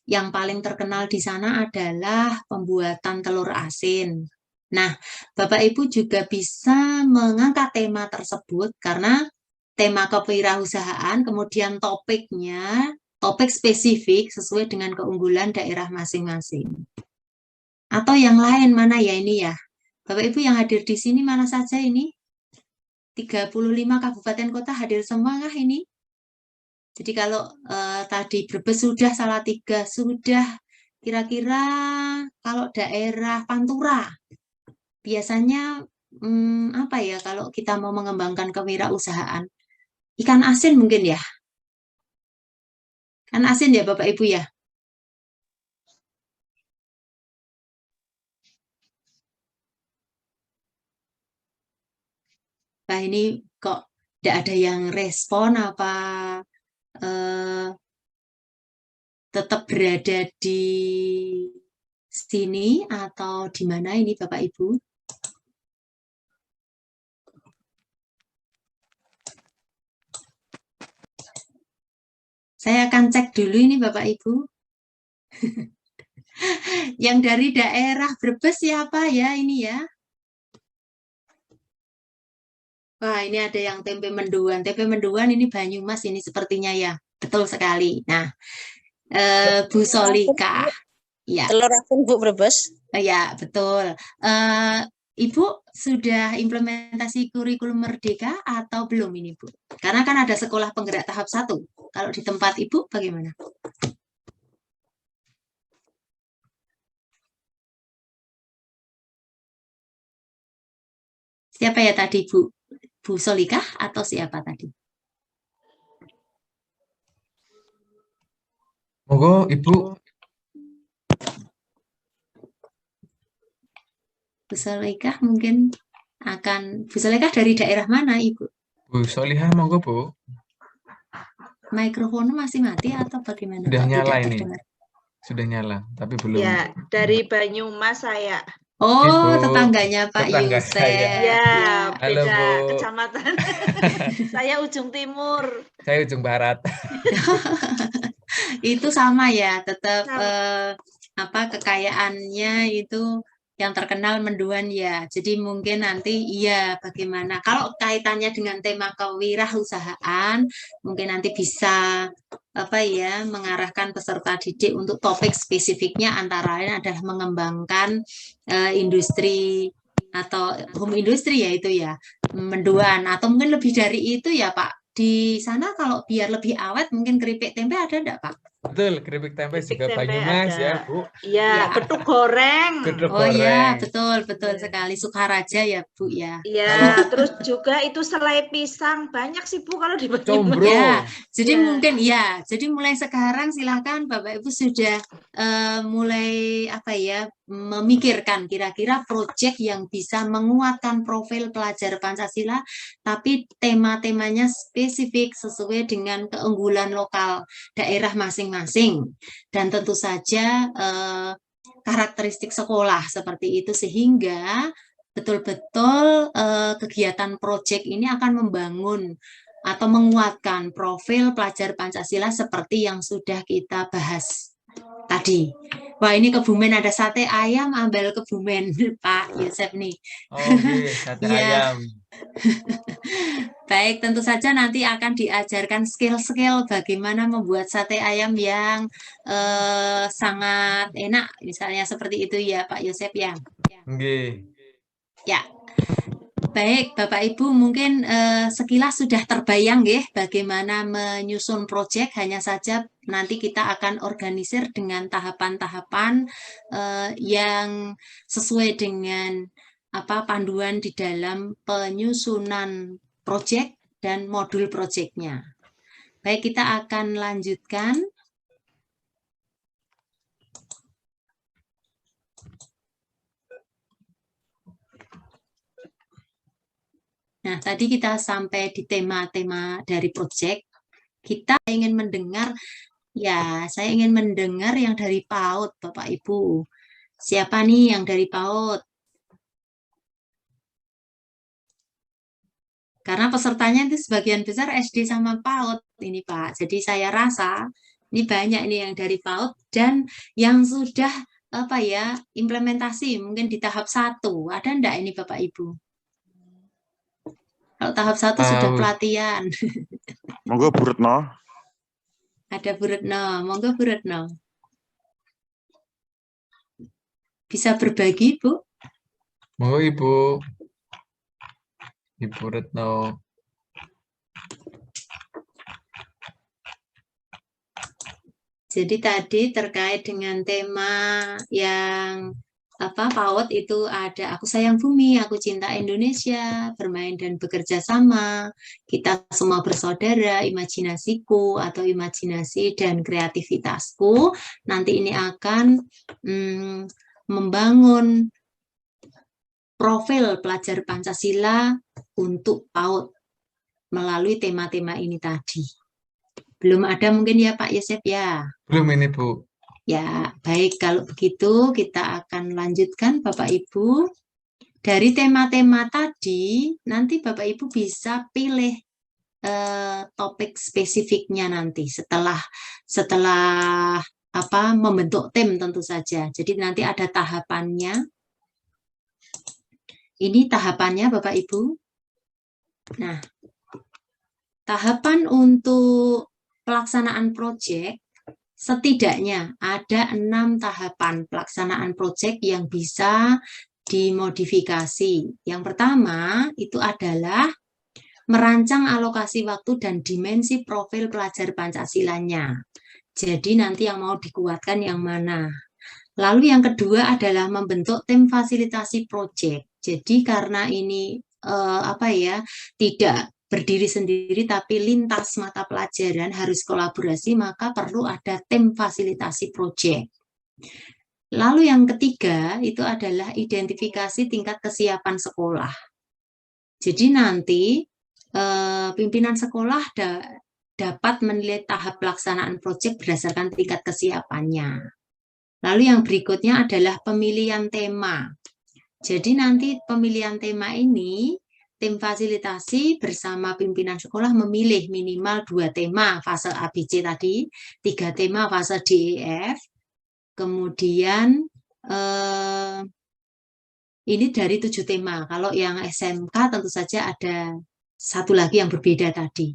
yang paling terkenal di sana adalah pembuatan telur asin. Nah, Bapak Ibu juga bisa mengangkat tema tersebut karena tema kewirausahaan, kemudian topik spesifik sesuai dengan keunggulan daerah masing-masing. Atau yang lain mana ya ini ya? Bapak Ibu yang hadir di sini mana saja ini? 35 kabupaten kota hadir semua kah ini? Jadi kalau tadi Brebes sudah, Salatiga sudah, kira-kira kalau daerah Pantura, biasanya apa ya kalau kita mau mengembangkan kewirausahaan? Ikan asin mungkin ya? Ikan asin ya Bapak Ibu ya? Nah ini kok tidak ada yang respon apa tetap berada di sini atau di mana ini Bapak Ibu? Saya akan cek dulu ini Bapak Ibu. Yang dari daerah Brebes siapa ya ini ya? Wah, ini ada yang tempe mendoan. Tempe mendoan ini Banyumas ini sepertinya ya. Betul sekali. Nah, Bu Solika. Ya. Telur asin Bu Brebes. Ya, betul. Ibu sudah implementasi kurikulum merdeka atau belum ini Bu? Karena kan ada sekolah penggerak tahap 1. Kalau di tempat Ibu bagaimana? Siapa ya tadi Bu? Bu Solika atau siapa tadi? Monggo Ibu. Bu Solika mungkin akan, Bu Solika dari daerah mana Ibu? Bu Solihah monggo Bu. Mikrofonnya masih mati atau bagaimana? Sudah Kok nyala tidak ini. terdengar? Sudah nyala, tapi belum. Ya, dari Banyumas saya. Oh, Ibu, tetangganya Pak tetangga Yusef. saya. Ya, Halo, beda Bu. kecamatan. Saya ujung timur. Saya ujung barat. Itu sama ya, tetap Sama. kekayaannya itu yang terkenal mendoan ya. Jadi mungkin nanti iya bagaimana. Kalau kaitannya dengan tema kewirausahaan, mungkin nanti bisa mengarahkan peserta didik untuk topik spesifiknya antara lain adalah mengembangkan industri atau home industry ya itu ya, mendoan atau mungkin lebih dari itu ya Pak. Di sana kalau biar lebih awet mungkin keripik tempe ada enggak Pak? Betul, keripik tempe Keripik juga tempe Banyumas ada. ya, Bu. Iya, Ya. getuk goreng. Geduk Oh iya, goreng. betul Iya. sekali. Sukaraja ya, Bu ya. Iya, Kalau- terus juga itu selai pisang. Banyak sih Bu kalau di Banyumas. Combro. Ya, jadi Ya. mungkin jadi mulai sekarang silakan Bapak Ibu sudah mulai apa ya memikirkan kira-kira proyek yang bisa menguatkan profil pelajar Pancasila, tapi tema-temanya spesifik sesuai dengan keunggulan lokal daerah masing-masing dan tentu saja karakteristik sekolah seperti itu sehingga betul-betul kegiatan proyek ini akan membangun atau menguatkan profil pelajar Pancasila seperti yang sudah kita bahas tadi. Wah, ini Kebumen ada sate ayam, ambal Kebumen, Pak Yosef nih. Oke, sate Ya. ayam. Baik, tentu saja nanti akan diajarkan skill-skill bagaimana membuat sate ayam yang sangat enak, misalnya seperti itu ya Pak Yosef ya. Nggih. Ya. Baik, Bapak Ibu mungkin sekilas sudah terbayang ya bagaimana menyusun proyek, hanya saja nanti kita akan organisir dengan tahapan-tahapan yang sesuai dengan panduan di dalam penyusunan proyek dan modul proyeknya. Baik, kita akan lanjutkan. Nah, tadi kita sampai di tema-tema dari proyek. Kita ingin mendengar, saya ingin mendengar yang dari PAUD, Bapak Ibu. Siapa nih yang dari PAUD? Karena pesertanya itu sebagian besar SD sama PAUD ini Pak. Jadi saya rasa ini banyak nih yang dari PAUD dan yang sudah implementasi mungkin di tahap 1. Ada enggak ini Bapak Ibu? Kalau tahap 1 sudah PAUD. pelatihan. Monggo Bu Retno. Ada Bu Retno, monggo Bu Retno. Bisa berbagi, Bu? Monggo Ibu. Ibu Retno. Jadi tadi terkait dengan tema yang PAUD itu ada Aku Sayang Bumi, Aku Cinta Indonesia, Bermain dan Bekerja Sama, Kita Semua Bersaudara, Imajinasiku atau Imajinasi dan Kreativitasku. Nanti ini akan membangun profil pelajar Pancasila untuk PAUD melalui tema-tema ini tadi. Belum ada mungkin ya Pak Yosef ya? Belum ini Bu. Ya, baik. Kalau begitu kita akan lanjutkan Bapak Ibu. Dari tema-tema tadi, nanti Bapak Ibu bisa pilih topik spesifiknya nanti setelah membentuk tim tentu saja. Jadi nanti ada tahapannya. Ini tahapannya Bapak Ibu. Nah, tahapan untuk pelaksanaan proyek setidaknya ada 6 tahapan pelaksanaan proyek yang bisa dimodifikasi. Yang pertama itu adalah merancang alokasi waktu dan dimensi profil pelajar Pancasilanya. Jadi nanti yang mau dikuatkan yang mana. Lalu yang kedua adalah membentuk tim fasilitasi proyek. Jadi karena ini tidak berdiri sendiri tapi lintas mata pelajaran harus kolaborasi, maka perlu ada tim fasilitasi proyek. Lalu yang ketiga itu adalah identifikasi tingkat kesiapan sekolah. Jadi nanti pimpinan sekolah dapat menilai tahap pelaksanaan proyek berdasarkan tingkat kesiapannya. Lalu yang berikutnya adalah pemilihan tema. Jadi nanti pemilihan tema ini tim fasilitasi bersama pimpinan sekolah memilih minimal 2 tema fase ABC tadi, 3 tema fase DEF, kemudian ini dari 7 tema. Kalau yang SMK tentu saja ada 1 lagi yang berbeda tadi.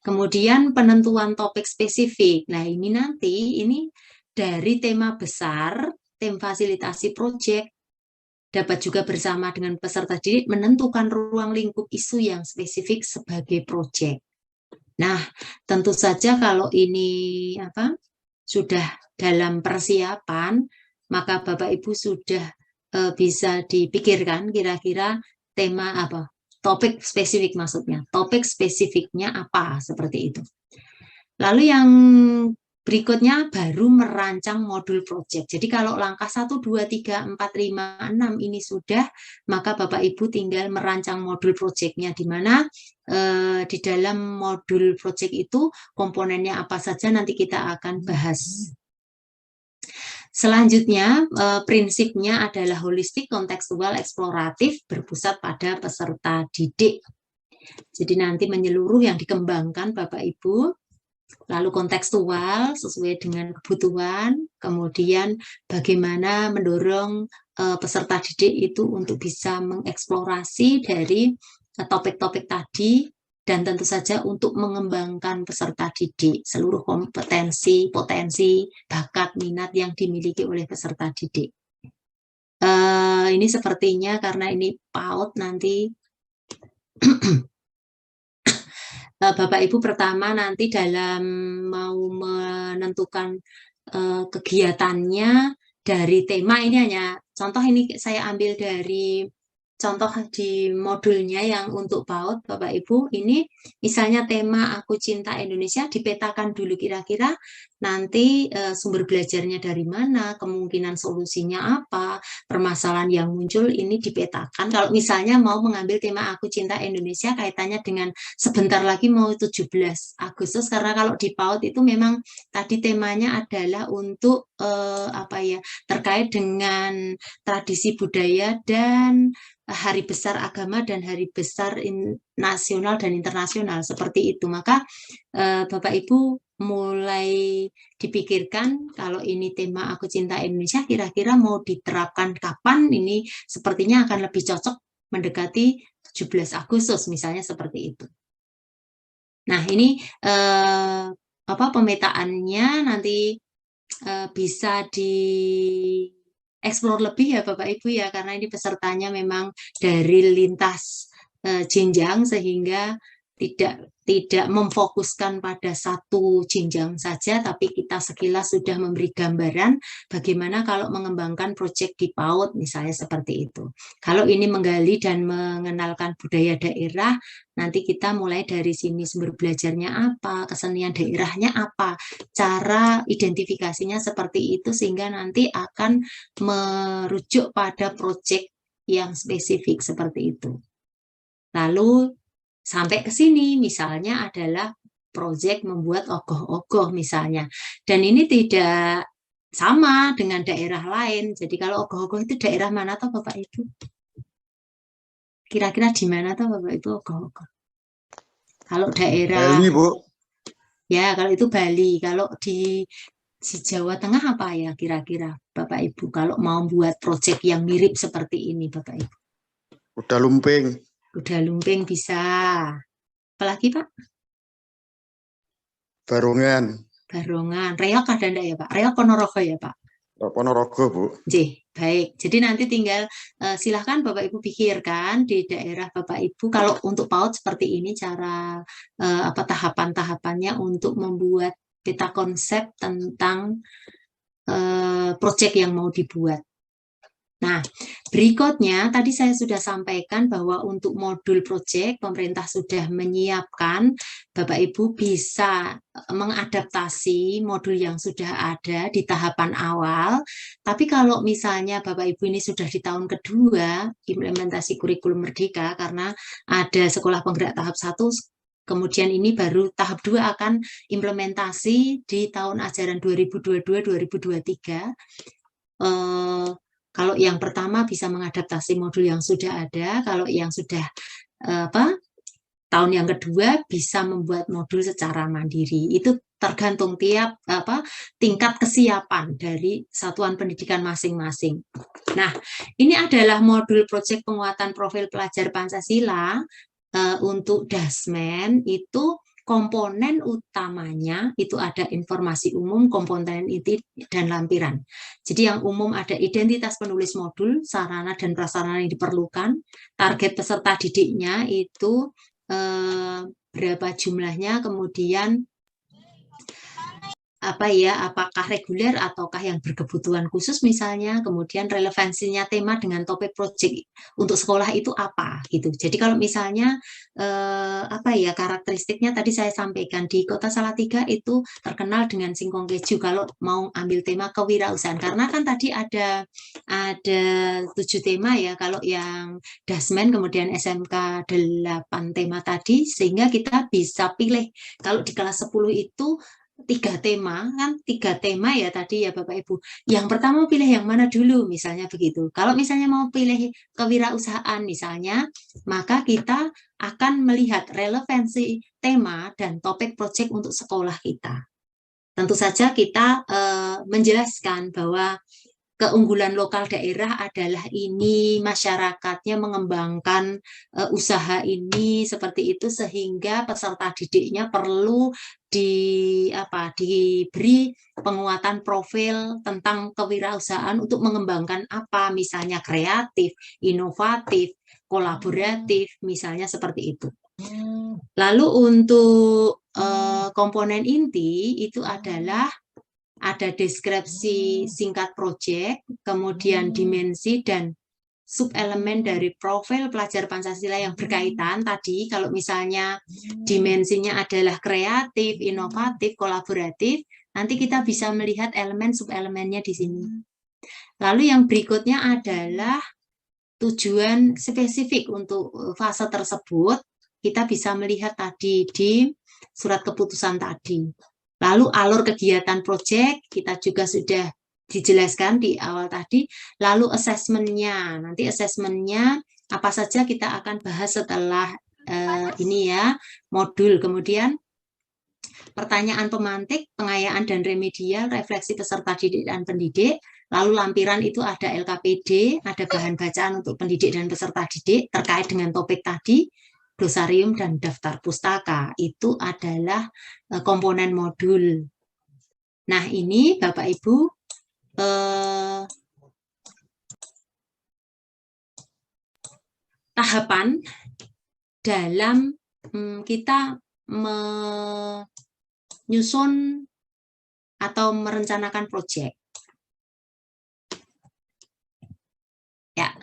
Kemudian penentuan topik spesifik. Nah ini nanti dari tema besar, tim fasilitasi proyek, dapat juga bersama dengan peserta didik menentukan ruang lingkup isu yang spesifik sebagai proyek. Nah, tentu saja kalau ini sudah dalam persiapan, maka Bapak Ibu sudah bisa dipikirkan kira-kira tema apa, topik spesifik maksudnya, topik spesifiknya apa, seperti itu. Lalu yang berikutnya baru merancang modul project. Jadi kalau langkah 1, 2, 3, 4, 5, 6 ini sudah, maka Bapak Ibu tinggal merancang modul projectnya, di mana di dalam modul project itu komponennya apa saja nanti kita akan bahas. Selanjutnya, prinsipnya adalah holistik, kontekstual, eksploratif, berpusat pada peserta didik. Jadi nanti menyeluruh yang dikembangkan Bapak Ibu, lalu kontekstual sesuai dengan kebutuhan, kemudian bagaimana mendorong peserta didik itu untuk bisa mengeksplorasi dari topik-topik tadi, dan tentu saja untuk mengembangkan peserta didik, seluruh kompetensi, potensi, bakat, minat yang dimiliki oleh peserta didik. Ini sepertinya karena ini PAUD nanti Bapak Ibu pertama nanti dalam mau menentukan kegiatannya dari tema, ini hanya contoh, ini saya ambil dari contoh di modulnya yang untuk PAUD Bapak Ibu. Ini misalnya tema Aku Cinta Indonesia, dipetakan dulu kira-kira nanti sumber belajarnya dari mana, kemungkinan solusinya apa, permasalahan yang muncul ini dipetakan. Kalau misalnya mau mengambil tema Aku Cinta Indonesia kaitannya dengan sebentar lagi mau 17 Agustus, karena kalau di PAUD itu memang tadi temanya adalah untuk apa ya, terkait dengan tradisi budaya dan hari besar agama dan hari besar nasional dan internasional, seperti itu. Maka Bapak Ibu mulai dipikirkan kalau ini tema Aku Cinta Indonesia kira-kira mau diterapkan kapan, ini sepertinya akan lebih cocok mendekati 17 Agustus misalnya, seperti itu. Nah, ini pemetaannya nanti bisa explore lebih ya Bapak Ibu ya, karena ini pesertanya memang dari lintas jenjang, sehingga tidak memfokuskan pada satu jenjang saja, tapi kita sekilas sudah memberi gambaran bagaimana kalau mengembangkan proyek di PAUD misalnya, seperti itu. Kalau ini menggali dan mengenalkan budaya daerah, nanti kita mulai dari sini, sumber belajarnya apa, kesenian daerahnya apa, cara identifikasinya seperti itu, sehingga nanti akan merujuk pada proyek yang spesifik seperti itu. Lalu sampai ke sini misalnya adalah proyek membuat ogoh-ogoh misalnya, dan ini tidak sama dengan daerah lain. Jadi kalau ogoh-ogoh itu daerah mana toh Bapak Ibu? Kira-kira di mana toh Bapak Ibu ogoh-ogoh? Kalau daerah Bali, Bu. Ya, kalau itu Bali. Kalau di Jawa Tengah apa ya kira-kira Bapak Ibu kalau mau buat proyek yang mirip seperti ini Bapak Ibu? Kuda lumping. Kuda lumping bisa. Apalagi Pak? Barongan. Barongan. Reok ada enggak ya Pak? Reok Ponorogo ya Pak? Ponorogo, Bu. Baik. Jadi nanti tinggal silahkan Bapak Ibu pikirkan di daerah Bapak Ibu. Kalau untuk PAUD seperti ini cara tahapan-tahapannya untuk membuat peta konsep tentang proyek yang mau dibuat. Nah, berikutnya tadi saya sudah sampaikan bahwa untuk modul proyek pemerintah sudah menyiapkan, Bapak Ibu bisa mengadaptasi modul yang sudah ada di tahapan awal. Tapi kalau misalnya Bapak Ibu ini sudah di tahun kedua implementasi kurikulum Merdeka, karena ada sekolah penggerak tahap 1, kemudian ini baru tahap 2 akan implementasi di tahun ajaran 2022-2023. Kalau yang pertama bisa mengadaptasi modul yang sudah ada, kalau yang sudah tahun yang kedua bisa membuat modul secara mandiri. Itu tergantung tiap tingkat kesiapan dari satuan pendidikan masing-masing. Nah, ini adalah modul proyek penguatan profil pelajar Pancasila untuk Dasmen. Itu komponen utamanya itu ada informasi umum, komponen inti, dan lampiran. Jadi yang umum ada identitas penulis modul, sarana dan prasarana yang diperlukan, target peserta didiknya itu berapa jumlahnya, kemudian apakah reguler ataukah yang berkebutuhan khusus misalnya, kemudian relevansinya tema dengan topik project untuk sekolah itu apa gitu. Jadi kalau misalnya karakteristiknya tadi saya sampaikan di Kota Salatiga itu terkenal dengan singkong keju kalau mau ambil tema kewirausahaan, karena kan tadi ada 7 tema ya kalau yang Dasmen, kemudian SMK 8 tema tadi, sehingga kita bisa pilih kalau di kelas 10 itu 3 tema ya tadi ya Bapak Ibu. Yang pertama pilih yang mana dulu misalnya begitu. Kalau misalnya mau pilih kewirausahaan misalnya, maka kita akan melihat relevansi tema dan topik project untuk sekolah kita. Tentu saja kita menjelaskan bahwa keunggulan lokal daerah adalah ini, masyarakatnya mengembangkan usaha ini seperti itu, sehingga peserta didiknya perlu diberi penguatan profil tentang kewirausahaan untuk mengembangkan apa, misalnya kreatif, inovatif, kolaboratif, misalnya seperti itu. Lalu untuk komponen inti itu adalah ada deskripsi singkat proyek, kemudian dimensi dan subelemen dari profil pelajar Pancasila yang berkaitan tadi. Kalau misalnya dimensinya adalah kreatif, inovatif, kolaboratif, nanti kita bisa melihat elemen subelemennya di sini. Lalu yang berikutnya adalah tujuan spesifik untuk fase tersebut. Kita bisa melihat tadi di surat keputusan tadi. Lalu alur kegiatan proyek kita juga sudah dijelaskan di awal tadi. Lalu asesmennya, nanti asesmennya apa saja kita akan bahas setelah ini ya, modul. Kemudian pertanyaan pemantik, pengayaan dan remedial, refleksi peserta didik dan pendidik. Lalu lampiran itu ada LKPD, ada bahan bacaan untuk pendidik dan peserta didik terkait dengan topik tadi. Glosarium dan daftar pustaka itu adalah komponen modul. Nah, ini Bapak Ibu tahapan dalam kita menyusun atau merencanakan proyek. Ya.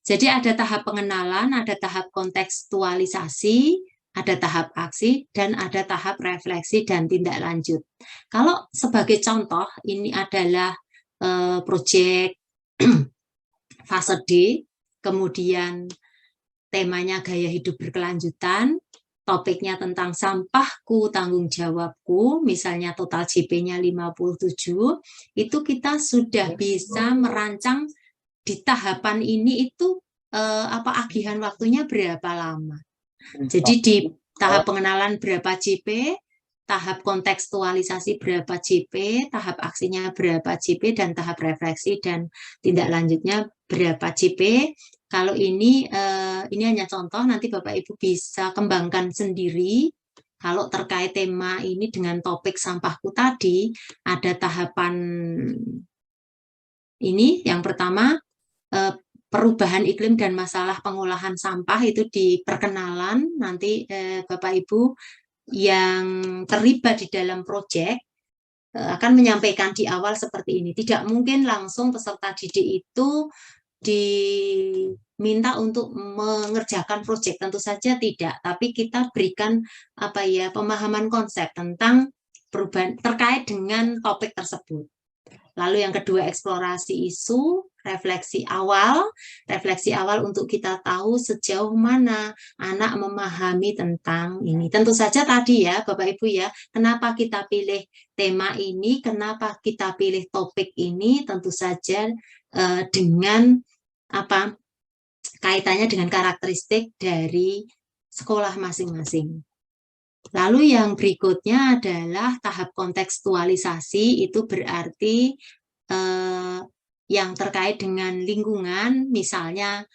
Jadi ada tahap pengenalan, ada tahap kontekstualisasi, ada tahap aksi, dan ada tahap refleksi dan tindak lanjut. Kalau sebagai contoh, ini adalah proyek fase D, kemudian temanya gaya hidup berkelanjutan, topiknya tentang sampahku, tanggung jawabku, misalnya total JP-nya 57, itu kita sudah bisa merancang di tahapan ini itu agihan waktunya berapa lama. Jadi di tahap pengenalan berapa JP, tahap kontekstualisasi berapa JP, tahap aksinya berapa JP, dan tahap refleksi dan tindak lanjutnya berapa JP. Kalau ini hanya contoh, nanti Bapak Ibu bisa kembangkan sendiri. Kalau terkait tema ini dengan topik sampahku tadi, ada tahapan ini yang pertama, perubahan iklim dan masalah pengolahan sampah itu di perkenalan. Nanti Bapak Ibu yang terlibat di dalam proyek akan menyampaikan di awal seperti ini. Tidak mungkin langsung peserta didik itu diminta untuk mengerjakan proyek, tentu saja tidak. Tapi kita berikan pemahaman konsep tentang perubahan terkait dengan topik tersebut. Lalu yang kedua, eksplorasi isu, refleksi awal untuk kita tahu sejauh mana anak memahami tentang ini. Tentu saja tadi ya Bapak Ibu ya, kenapa kita pilih tema ini, kenapa kita pilih topik ini, tentu saja dengan kaitannya dengan karakteristik dari sekolah masing-masing. Lalu yang berikutnya adalah tahap kontekstualisasi, itu berarti yang terkait dengan lingkungan, misalnya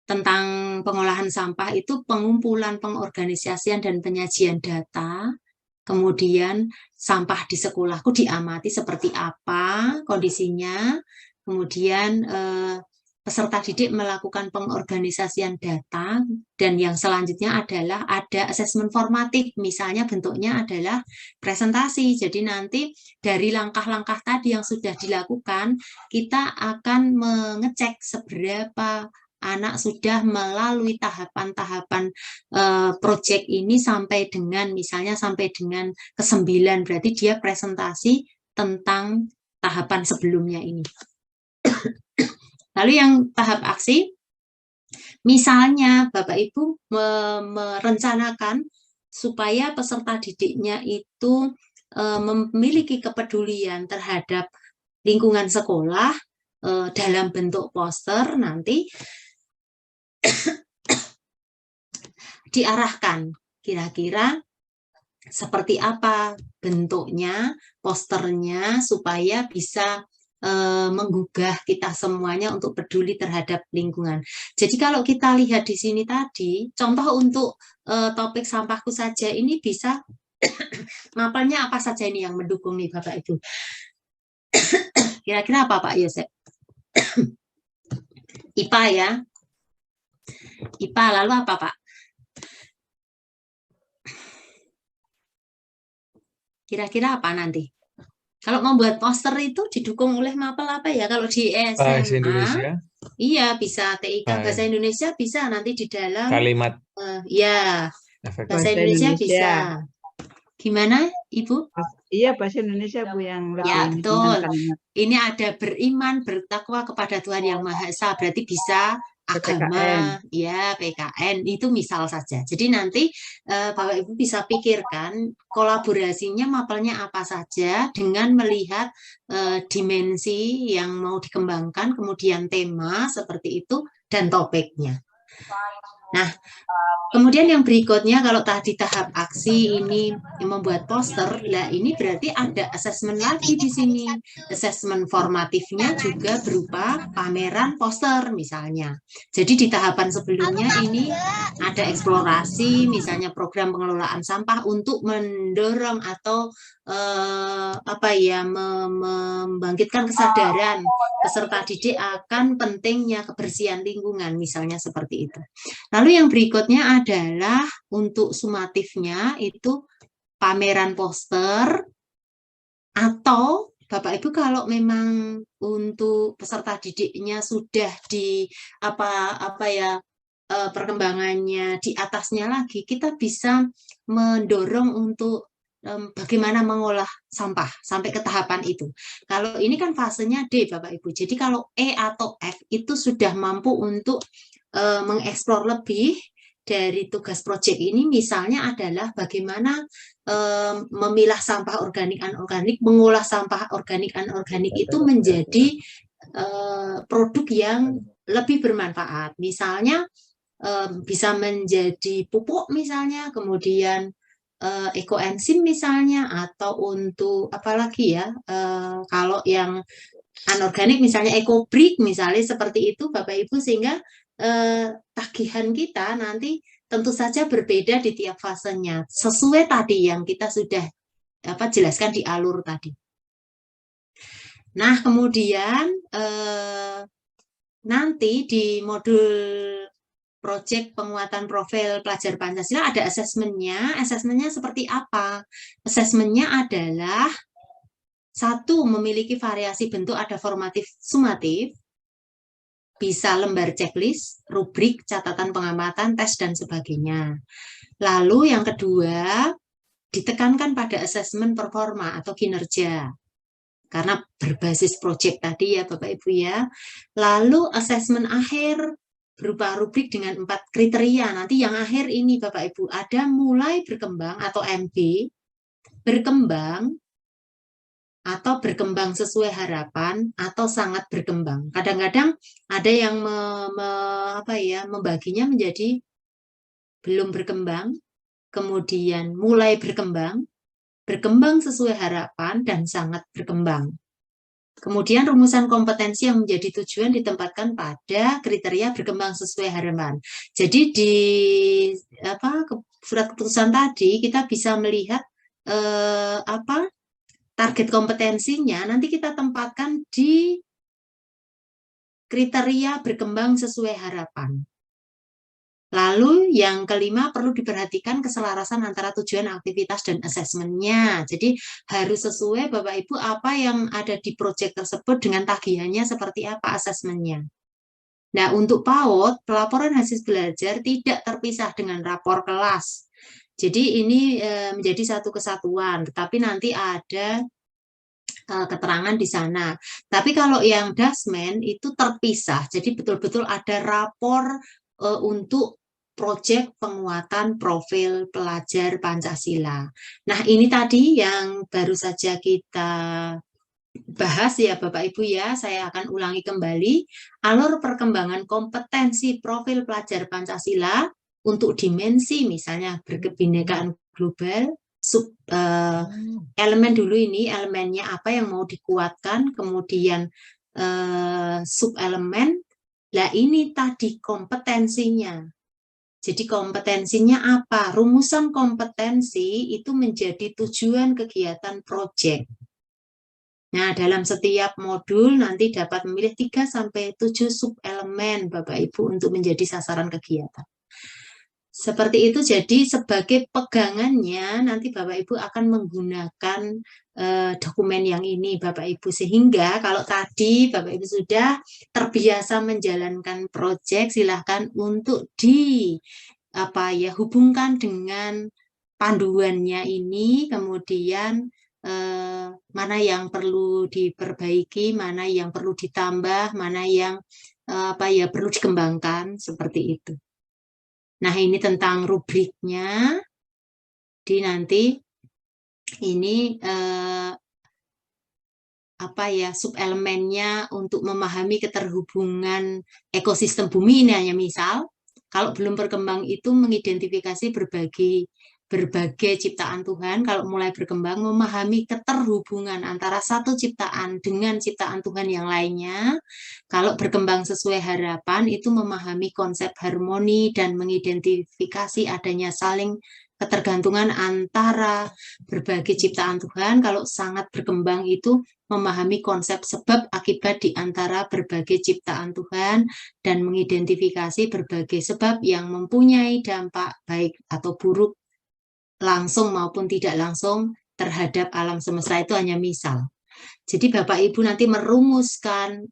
tentang pengolahan sampah itu pengumpulan, pengorganisasian, dan penyajian data. Kemudian sampah di sekolahku diamati seperti apa kondisinya, kemudian peserta didik melakukan pengorganisasian data, dan yang selanjutnya adalah ada asesmen formatif, misalnya bentuknya adalah presentasi. Jadi nanti dari langkah-langkah tadi yang sudah dilakukan, kita akan mengecek seberapa anak sudah melalui tahapan-tahapan proyek ini sampai dengan misalnya sampai dengan ke-9, berarti dia presentasi tentang tahapan sebelumnya ini. Lalu yang tahap aksi, misalnya Bapak Ibu merencanakan supaya peserta didiknya itu memiliki kepedulian terhadap lingkungan sekolah dalam bentuk poster, nanti diarahkan kira-kira seperti apa bentuknya, posternya, supaya bisa menggugah kita semuanya untuk peduli terhadap lingkungan. Jadi kalau kita lihat di sini tadi, contoh untuk topik sampahku saja ini bisa mapelnya apa saja ini yang mendukung nih Bapak Ibu. Kira-kira apa Pak Yosep? IPA ya. IPA, lalu apa Pak? Kira-kira apa nanti? Kalau membuat poster itu didukung oleh mapel apa ya? Kalau di Bahasa SMA, Indonesia, iya bisa TIK bahasa Indonesia bisa nanti di dalam kalimat ya efektif. bahasa Indonesia bisa. Gimana Ibu? Iya, bahasa Indonesia Bu yang lebih Ya ini betul. dengan kalimat. Ini ada beriman, bertakwa kepada Tuhan Yang Maha Esa, berarti bisa agama, ya PKN, itu misal saja. Jadi nanti Bapak Ibu bisa pikirkan kolaborasinya mapelnya apa saja dengan melihat dimensi yang mau dikembangkan, kemudian tema seperti itu, dan topiknya. Nah, kemudian yang berikutnya kalau tadi tahap aksi ini membuat poster, lah ini berarti ada asesmen lagi di sini. Asesmen formatifnya juga berupa pameran poster misalnya. Jadi di tahapan sebelumnya ini ada eksplorasi, misalnya program pengelolaan sampah untuk mendorong atau membangkitkan kesadaran peserta didik akan pentingnya kebersihan lingkungan, misalnya seperti itu. Lalu yang berikutnya adalah untuk sumatifnya itu pameran poster, atau Bapak Ibu kalau memang untuk peserta didiknya sudah di perkembangannya di atasnya lagi, kita bisa mendorong untuk bagaimana mengolah sampah sampai ke tahapan itu. Kalau ini kan fasenya D Bapak Ibu. Jadi kalau E atau F itu sudah mampu untuk mengeksplor lebih dari tugas proyek ini, misalnya adalah bagaimana memilah sampah organik anorganik, mengolah sampah organik anorganik itu menjadi produk yang lebih bermanfaat. Misalnya bisa menjadi pupuk misalnya, kemudian ekoenzim misalnya, atau untuk apalagi ya, kalau yang anorganik misalnya ekobrik misalnya seperti itu Bapak Ibu, sehingga tagihan kita nanti tentu saja berbeda di tiap fasenya sesuai tadi yang kita sudah jelaskan di alur tadi. Nah kemudian nanti di modul proyek penguatan profil pelajar Pancasila ada asesmennya. Asesmennya seperti apa? Asesmennya adalah satu, memiliki variasi bentuk, ada formatif, sumatif, bisa lembar checklist, rubrik, catatan pengamatan, tes, dan sebagainya. Lalu yang kedua, ditekankan pada asesmen performa atau kinerja, karena berbasis proyek tadi ya Bapak Ibu ya. Lalu asesmen akhir berupa rubrik dengan 4 kriteria. Nanti yang akhir ini Bapak Ibu ada mulai berkembang atau MB, berkembang, atau berkembang sesuai harapan, atau sangat berkembang. Kadang-kadang ada yang membaginya menjadi belum berkembang, kemudian mulai berkembang, berkembang sesuai harapan, dan sangat berkembang. Kemudian rumusan kompetensi yang menjadi tujuan ditempatkan pada kriteria berkembang sesuai harapan. Jadi di surat keputusan tadi kita bisa melihat target kompetensinya nanti kita tempatkan di kriteria berkembang sesuai harapan. Lalu yang kelima, perlu diperhatikan keselarasan antara tujuan aktivitas dan asesmennya. Jadi harus sesuai Bapak Ibu apa yang ada di proyek tersebut dengan tagihannya seperti apa asesmennya. Nah, untuk PAUD, pelaporan hasil belajar tidak terpisah dengan rapor kelas. Jadi ini menjadi satu kesatuan, tetapi nanti ada keterangan di sana. Tapi kalau yang dasmen itu terpisah, jadi betul-betul ada rapor untuk proyek penguatan profil pelajar Pancasila. Nah, ini tadi yang baru saja kita bahas ya Bapak Ibu ya, saya akan ulangi kembali alur perkembangan kompetensi profil pelajar Pancasila untuk dimensi misalnya berkebinekaan global, elemen dulu ini, elemennya apa yang mau dikuatkan, kemudian sub-elemen, lah ini tadi kompetensinya. Jadi kompetensinya apa? Rumusan kompetensi itu menjadi tujuan kegiatan proyek. Nah, dalam setiap modul nanti dapat memilih 3-7 sub-elemen Bapak Ibu untuk menjadi sasaran kegiatan. Seperti itu, jadi sebagai pegangannya nanti Bapak Ibu akan menggunakan dokumen yang ini Bapak Ibu, sehingga kalau tadi Bapak Ibu sudah terbiasa menjalankan proyek, silahkan untuk hubungkan dengan panduannya ini, kemudian mana yang perlu diperbaiki, mana yang perlu ditambah, mana yang perlu dikembangkan, seperti itu. Nah, ini tentang rubriknya. Di nanti ini sub-elemennya untuk memahami keterhubungan ekosistem bumi, ini hanya misal. Kalau belum berkembang itu mengidentifikasi berbagai ciptaan Tuhan. Kalau mulai berkembang, memahami keterhubungan antara satu ciptaan dengan ciptaan Tuhan yang lainnya. Kalau berkembang sesuai harapan, itu memahami konsep harmoni dan mengidentifikasi adanya saling ketergantungan antara berbagai ciptaan Tuhan. Kalau sangat berkembang itu memahami konsep sebab akibat di antara berbagai ciptaan Tuhan dan mengidentifikasi berbagai sebab yang mempunyai dampak baik atau buruk langsung maupun tidak langsung terhadap alam semesta. Itu hanya misal. Jadi Bapak Ibu nanti merumuskan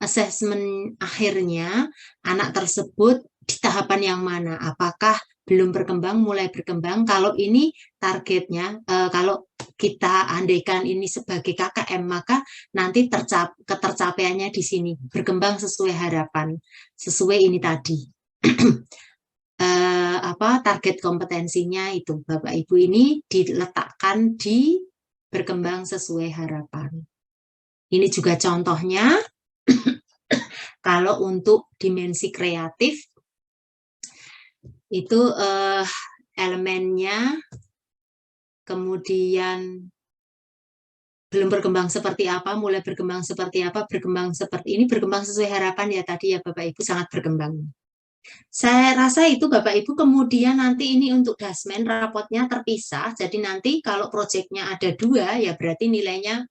asesmen akhirnya anak tersebut di tahapan yang mana, apakah belum berkembang, mulai berkembang. Kalau ini targetnya, kalau kita andaikan ini sebagai KKM, maka nanti ketercapaiannya di sini, berkembang sesuai harapan, sesuai ini tadi. Target kompetensinya itu Bapak Ibu ini diletakkan di berkembang sesuai harapan. Ini juga contohnya. Kalau untuk dimensi kreatif itu elemennya, kemudian belum berkembang seperti apa, mulai berkembang seperti apa, berkembang seperti ini, berkembang sesuai harapan ya tadi ya Bapak Ibu, sangat berkembang. Saya rasa itu Bapak Ibu. Kemudian nanti ini untuk dasmen rapotnya terpisah, jadi nanti kalau proyeknya ada 2 ya berarti nilainya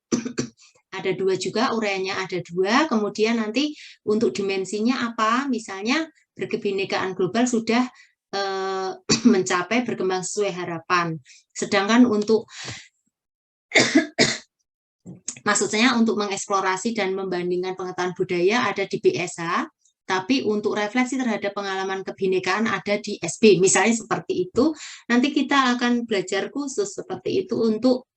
ada 2 juga, uraiannya ada 2, kemudian nanti untuk dimensinya apa, misalnya berkebinekaan global sudah mencapai berkembang sesuai harapan, sedangkan untuk maksudnya untuk mengeksplorasi dan membandingkan pengetahuan budaya ada di BSH, tapi untuk refleksi terhadap pengalaman kebinekaan ada di SB, misalnya seperti itu. Nanti kita akan belajar khusus seperti itu untuk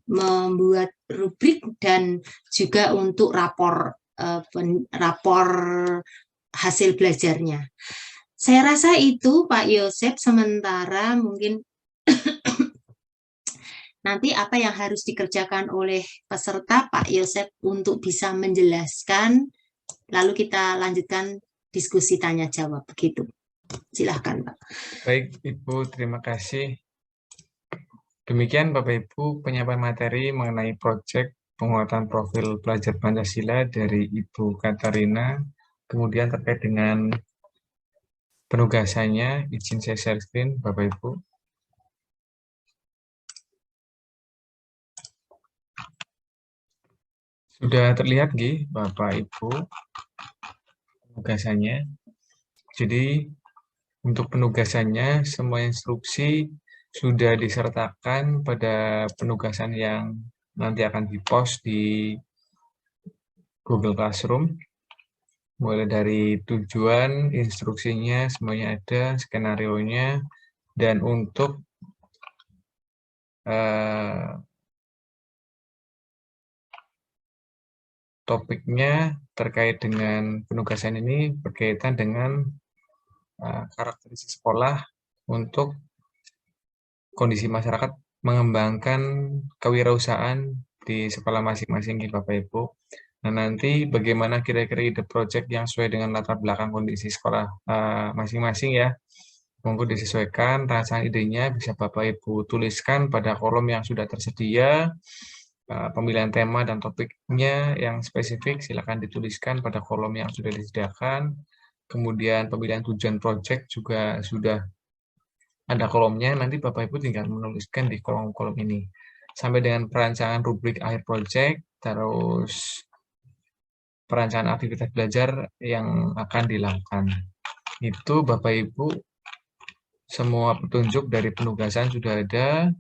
membuat rubrik dan juga untuk rapor hasil belajarnya. Saya rasa itu Pak Yosep, sementara mungkin nanti apa yang harus dikerjakan oleh peserta Pak Yosep untuk bisa menjelaskan, lalu kita lanjutkan diskusi tanya jawab, begitu. Silahkan Pak. Baik Ibu, terima kasih. Demikian Bapak Ibu penyampaian materi mengenai proyek penguatan profil pelajar Pancasila dari Ibu Katarina. Kemudian terkait dengan penugasannya, izin saya share screen Bapak Ibu. Sudah terlihat nggih Bapak Ibu penugasannya. Jadi untuk penugasannya semua instruksi sudah disertakan pada penugasan yang nanti akan dipost di Google Classroom. Mulai dari tujuan, instruksinya semuanya ada, skenarionya, dan untuk topiknya terkait dengan penugasan ini berkaitan dengan karakteristik sekolah untuk kondisi masyarakat mengembangkan kewirausahaan di sekolah masing-masing di Bapak Ibu. Nah, nanti bagaimana kira-kira ide project yang sesuai dengan latar belakang kondisi sekolah masing-masing ya. Monggo disesuaikan rancangan idenya, bisa Bapak Ibu tuliskan pada kolom yang sudah tersedia. Pemilihan tema dan topiknya yang spesifik silakan dituliskan pada kolom yang sudah disediakan. Kemudian pemilihan tujuan project juga sudah ada kolomnya, nanti Bapak Ibu tinggal menuliskan di kolom-kolom ini. Sampai dengan perancangan rubrik akhir project, terus perancangan aktivitas belajar yang akan dilakukan. Itu Bapak Ibu, semua petunjuk dari penugasan sudah ada.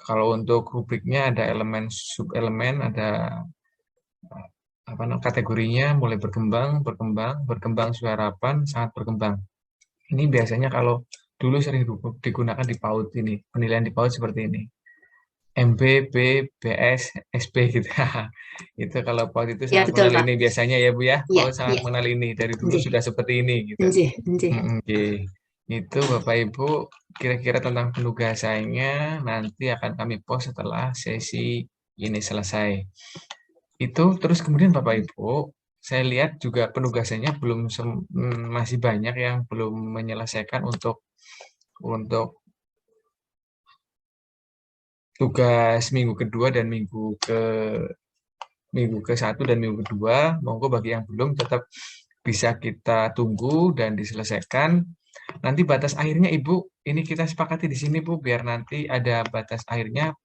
Kalau untuk rubriknya ada elemen sub-elemen, ada kategorinya mulai berkembang sesuai harapan, sangat berkembang. Ini biasanya kalau dulu sering digunakan di PAUD ini, penilaian di PAUD seperti ini. MB, B, BS, SP gitu. Itu kalau PAUD itu Ya, sangat betul, mengenal Pak. ini biasanya ya Bu ya. Ya, PAUD sangat ya. mengenal ini, dari dulu Nggih. sudah seperti ini gitu. Nggih. Oke. Itu Bapak Ibu kira-kira tentang penugasannya nanti akan kami post setelah sesi ini selesai. Itu terus kemudian Bapak Ibu, saya lihat juga penugasannya masih banyak yang belum menyelesaikan untuk tugas minggu kedua dan minggu ke-1 dan minggu kedua. Monggo bagi yang belum tetap bisa kita tunggu dan diselesaikan. Nanti batas akhirnya Ibu, ini kita sepakati di sini Bu, biar nanti ada batas akhirnya.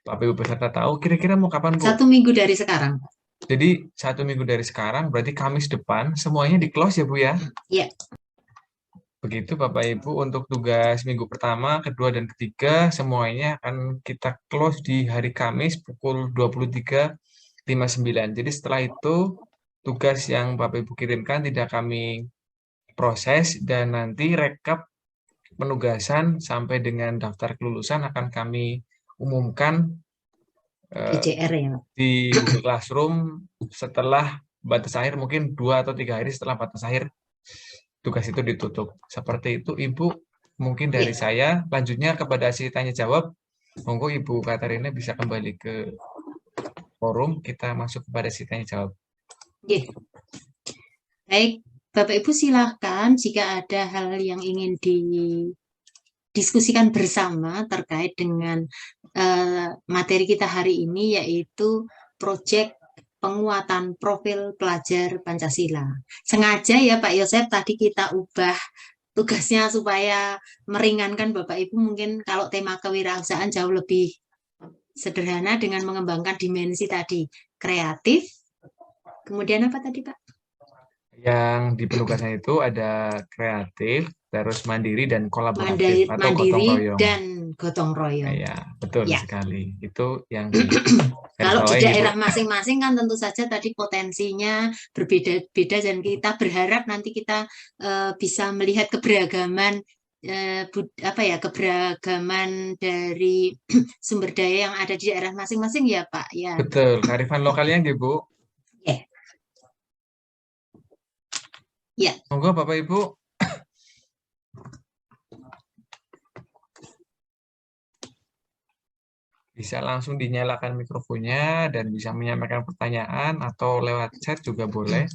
Bapak Ibu peserta tahu kira-kira mau kapan Bu? 1 minggu dari sekarang. Jadi 1 minggu dari sekarang berarti Kamis depan semuanya di close ya Bu ya? Iya. Begitu Bapak Ibu untuk tugas minggu pertama, kedua, dan ketiga semuanya akan kita close di hari Kamis pukul 23.59. Jadi setelah itu tugas yang Bapak Ibu kirimkan tidak kami proses dan nanti rekap penugasan sampai dengan daftar kelulusan akan kami umumkan DCR ya. di Google Classroom setelah batas akhir, mungkin 2 atau 3 hari setelah batas akhir tugas itu ditutup. Seperti itu Ibu, mungkin dari saya. Lanjutnya kepada sesi tanya jawab, monggo Ibu Katarina bisa kembali ke forum, kita masuk kepada sesi tanya jawab. Baik, Bapak Ibu silakan jika ada hal yang ingin didiskusikan bersama terkait dengan materi kita hari ini, yaitu proyek penguatan profil pelajar Pancasila. Sengaja ya Pak Yosef tadi kita ubah tugasnya supaya meringankan Bapak Ibu, mungkin kalau tema kewirausahaan jauh lebih sederhana dengan mengembangkan dimensi tadi kreatif. Kemudian apa tadi Pak? Yang di penugasan itu ada kreatif, terus mandiri dan kolaboratif atau gotong royong. Dan gotong royong. Ya, betul sekali. Itu yang kalau di daerah masing-masing kan tentu saja tadi potensinya berbeda-beda dan kita berharap nanti kita bisa melihat keberagaman keberagaman dari sumber daya yang ada di daerah masing-masing ya Pak ya. Betul, kearifan lokalnya nggih Bu. Ya. Monggo Bapak Ibu. Bisa langsung dinyalakan mikrofonnya dan bisa menyampaikan pertanyaan atau lewat chat juga boleh.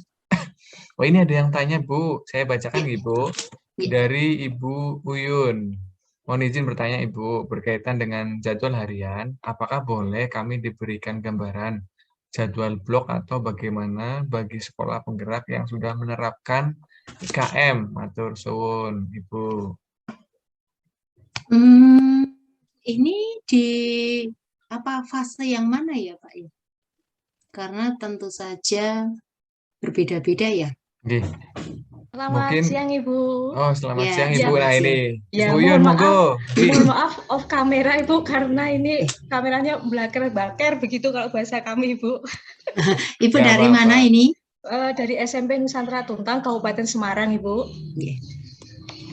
Oh ini ada yang tanya Bu, saya bacakan Ibu. Dari Ibu Uyun. Mohon izin bertanya Ibu, berkaitan dengan jadwal harian, apakah boleh kami diberikan gambaran jadwal blok atau bagaimana bagi sekolah penggerak yang sudah menerapkan IKM? Matur suwun Ibu. Ini di fase yang mana ya Pak? karena tentu saja berbeda-beda ya. Nggih. Selamat Mungkin siang Ibu. oh selamat Ya, siang Ibu. selamat Nah siang. ini Ya, Ibu Yun mohon monggo. Nggih. Mohon maaf off kamera Ibu karena ini kameranya blaker-baker begitu kalau bahasa kami Ibu. Ibu Nggak dari apa-apa. mana ini? Dari SMP Nusantara Tuntang Kabupaten Semarang Ibu. Nggih.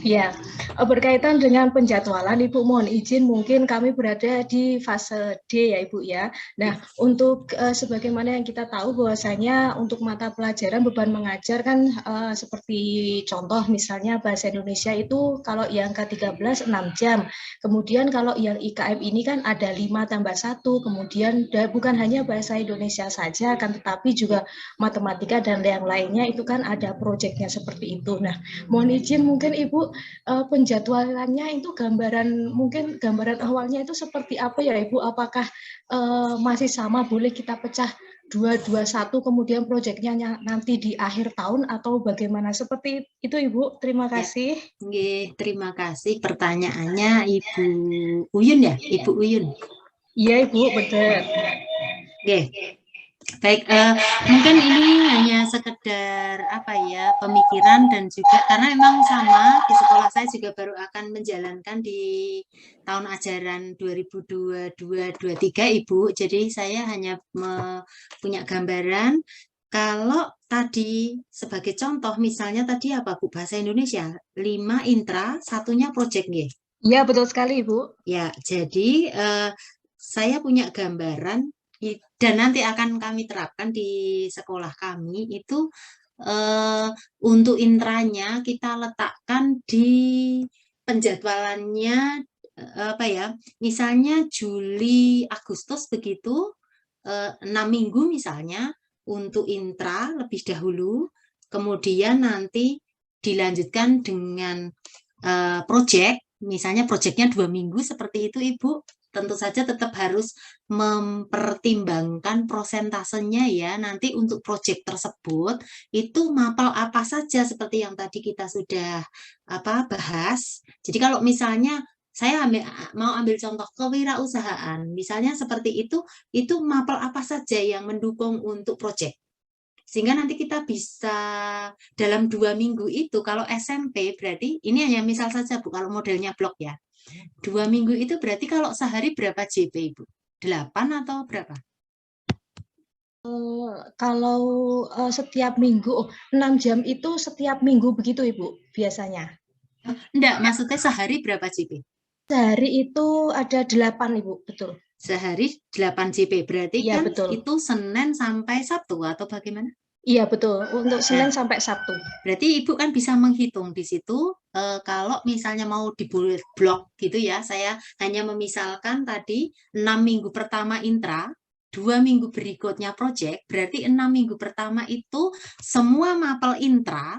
Ya, berkaitan dengan penjadwalan Ibu mohon izin mungkin kami berada di fase D ya Ibu ya. Nah, untuk sebagaimana yang kita tahu bahwasanya untuk mata pelajaran beban mengajar kan seperti contoh misalnya bahasa Indonesia itu kalau yang ke-13 6 jam. Kemudian kalau yang IKM ini kan ada 5 tambah 1, kemudian bukan hanya bahasa Indonesia saja kan tetapi juga matematika dan yang lainnya itu kan ada proyeknya seperti itu. Nah, mohon izin mungkin Ibu penjadwalannya itu mungkin gambaran awalnya itu seperti apa ya Ibu? Apakah masih sama boleh kita pecah 2, 2, 1 kemudian proyeknya nanti di akhir tahun atau bagaimana seperti itu Ibu? Terima kasih. Nggih, terima kasih pertanyaannya Ibu Uyun ya, Ibu Uyun. Iya Ibu, betul. Nggih. Baik, mungkin ini hanya sekedar pemikiran dan juga karena memang sama di sekolah saya juga baru akan menjalankan di tahun ajaran 2022-23 Ibu. Jadi saya hanya punya gambaran kalau tadi sebagai contoh misalnya tadi apa Bu bahasa Indonesia 5 intra, 1-nya project nggih. Iya betul sekali Ibu. Ya, jadi saya punya gambaran dan nanti akan kami terapkan di sekolah kami itu untuk intranya kita letakkan di penjadwalannya misalnya Juli Agustus begitu 6 minggu misalnya untuk intra lebih dahulu, kemudian nanti dilanjutkan dengan project, misalnya projectnya 2 minggu seperti itu Ibu. Tentu saja tetap harus mempertimbangkan prosentasenya ya nanti untuk proyek tersebut itu mapel apa saja seperti yang tadi kita sudah bahas. Jadi kalau misalnya saya mau ambil contoh kewirausahaan, misalnya seperti itu mapel apa saja yang mendukung untuk proyek. Sehingga nanti kita bisa dalam 2 minggu itu kalau SMP berarti ini hanya misal saja Bu kalau modelnya blok ya. 2 minggu itu berarti kalau sehari berapa JP Ibu? 8 atau berapa? Kalau setiap minggu 6 jam itu setiap minggu begitu Ibu biasanya? Enggak, maksudnya sehari berapa JP? Sehari itu ada 8 Ibu, betul. Sehari 8 JP, berarti Ya, kan betul. itu Senin sampai Sabtu atau bagaimana? Iya betul, untuk Senin sampai Sabtu. Berarti Ibu kan bisa menghitung di situ kalau misalnya mau dibuat blok gitu ya, saya hanya memisalkan tadi 6 minggu pertama intra, 2 minggu berikutnya project, berarti 6 minggu pertama itu semua mapel intra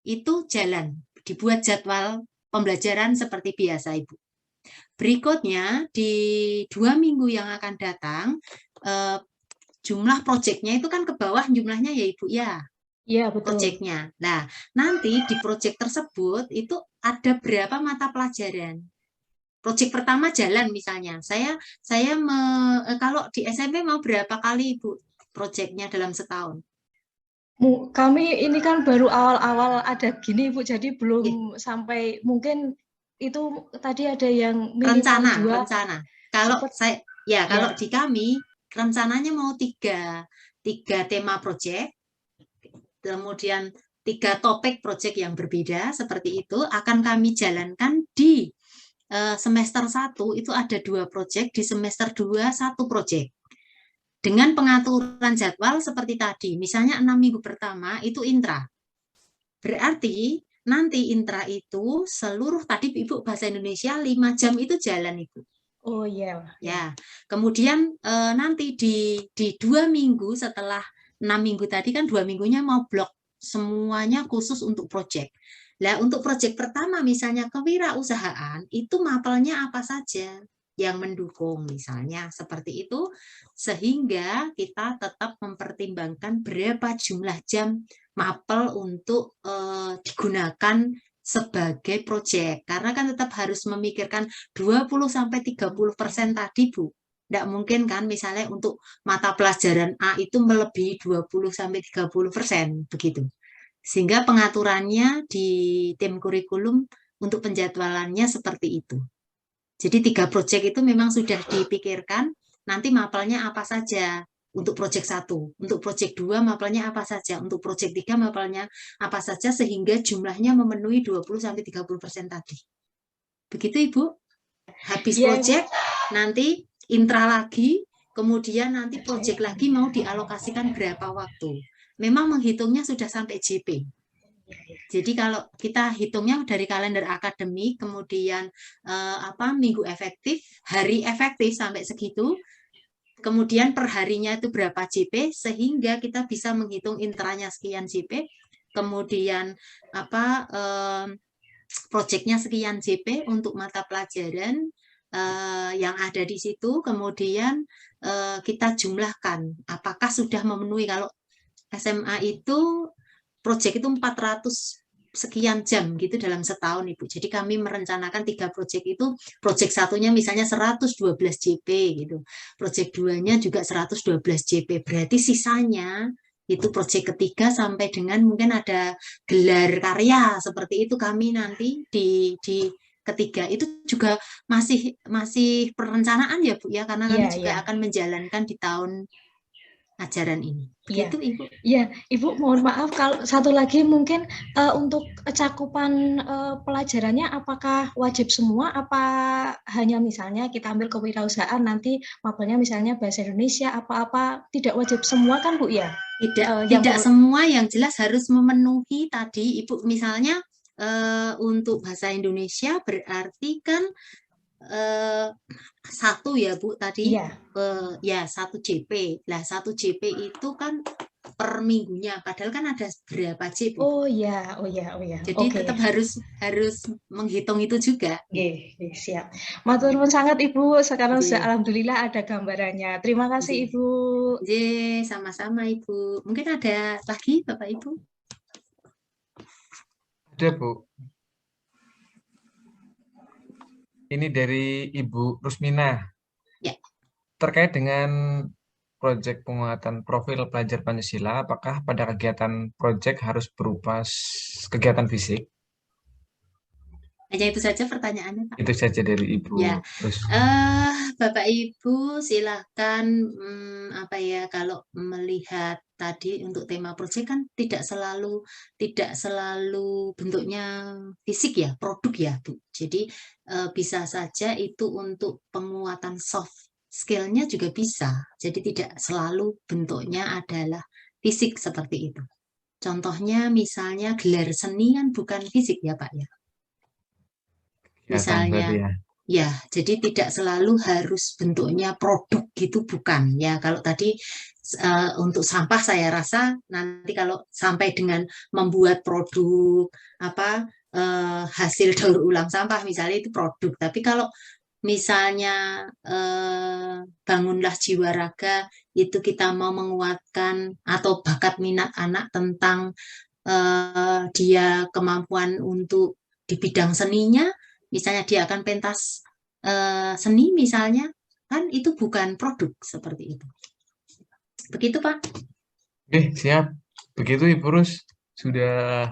itu jalan, dibuat jadwal pembelajaran seperti biasa Ibu. Berikutnya di 2 minggu yang akan datang, jumlah proyeknya itu kan ke bawah jumlahnya ya Ibu ya. Iya betul. Proyeknya. Nah, nanti di proyek tersebut itu ada berapa mata pelajaran. Proyek pertama jalan misalnya. Kalau di SMP mau berapa kali Ibu proyeknya dalam setahun? Kami ini kan baru awal-awal ada gini Ibu, jadi belum sampai mungkin itu tadi ada yang minimal rencana. Kalau kalau di kami rencananya mau tiga tema proyek, kemudian 3 topik proyek yang berbeda seperti itu akan kami jalankan di semester 1 itu ada 2 proyek, di semester 2 1 proyek. Dengan pengaturan jadwal seperti tadi, misalnya 6 minggu pertama itu intra. Berarti nanti intra itu seluruh tadi Ibu bahasa Indonesia 5 jam itu jalan Ibu. Oh iya. Ya, kemudian nanti di 2 minggu setelah 6 minggu tadi kan 2 minggunya mau blok semuanya khusus untuk proyek. Nah, untuk proyek pertama misalnya kewirausahaan itu mapelnya apa saja yang mendukung misalnya seperti itu sehingga kita tetap mempertimbangkan berapa jumlah jam mapel untuk digunakan sebagai proyek karena kan tetap harus memikirkan 20-30% tadi Bu. Tidak mungkin kan misalnya untuk mata pelajaran A itu melebihi 20-30%, begitu. Sehingga pengaturannya di tim kurikulum untuk penjadwalannya seperti itu. Jadi 3 proyek itu memang sudah dipikirkan, nanti mapelnya apa saja untuk proyek 1, untuk proyek 2 mapelnya apa saja, untuk proyek 3 mapelnya apa saja, sehingga jumlahnya memenuhi 20-30% tadi. Begitu Ibu, habis Iya, Ibu. proyek, nanti intra lagi, kemudian nanti proyek lagi mau dialokasikan berapa waktu. Memang menghitungnya sudah sampai JP. Jadi kalau kita hitungnya dari kalender akademik, kemudian minggu efektif, hari efektif sampai segitu, kemudian per harinya itu berapa JP, sehingga kita bisa menghitung intranya sekian JP, kemudian proyeknya sekian JP untuk mata pelajaran yang ada di situ, kemudian kita jumlahkan apakah sudah memenuhi. Kalau SMA itu proyek itu 400 sekian jam gitu dalam setahun Ibu. Jadi kami merencanakan 3 proyek itu, proyek satunya misalnya 112 JP gitu. Proyek 2-nya juga 112 JP. Berarti sisanya itu proyek ketiga sampai dengan mungkin ada gelar karya seperti itu, kami nanti di ketiga itu juga masih perencanaan ya Bu ya, karena kami juga akan menjalankan di tahun ajaran ini. Begitu Ibu. Iya, Ibu mohon maaf kalau satu lagi mungkin untuk cakupan pelajarannya apakah wajib semua, apa hanya misalnya kita ambil kewirausahaan nanti mapelnya misalnya bahasa Indonesia, apa-apa tidak wajib semua kan Bu ya? Tidak semua, yang jelas harus memenuhi tadi Ibu. Misalnya untuk bahasa Indonesia berarti kan 1 ya Bu tadi. Ya 1 JP. Lah 1 JP itu kan per minggunya, padahal kan ada berapa JP. Oh ya. Jadi tetap harus menghitung itu juga. Siap. Matur nuwun sangat Ibu. Sekarang sudah alhamdulillah ada gambarannya. Terima kasih Ibu. Sama-sama Ibu. Mungkin ada lagi Bapak Ibu? Ada Bu. Ini dari Ibu Rusmina. Ya. Terkait dengan proyek penguatan profil pelajar Pancasila, apakah pada kegiatan proyek harus berupa kegiatan fisik? Hanya itu saja pertanyaannya Pak. Itu saja dari Ibu. Ya. Bapak Ibu silahkan kalau melihat tadi untuk tema proyek kan tidak selalu bentuknya fisik ya, produk ya Bu. Jadi bisa saja itu untuk penguatan soft skill-nya juga bisa. Jadi tidak selalu bentuknya adalah fisik seperti itu. Contohnya misalnya gelar seni kan bukan fisik ya Pak ya. Misalnya ya, jadi tidak selalu harus bentuknya produk gitu, bukan ya. Kalau tadi untuk sampah saya rasa nanti kalau sampai dengan membuat produk hasil daur ulang sampah misalnya itu produk. Tapi kalau misalnya bangunlah jiwa raga, itu kita mau menguatkan atau bakat minat anak tentang dia kemampuan untuk di bidang seninya, misalnya dia akan pentas seni misalnya, kan itu bukan produk seperti itu. Begitu Pak. Oke, siap. Begitu Ibu Rus, sudah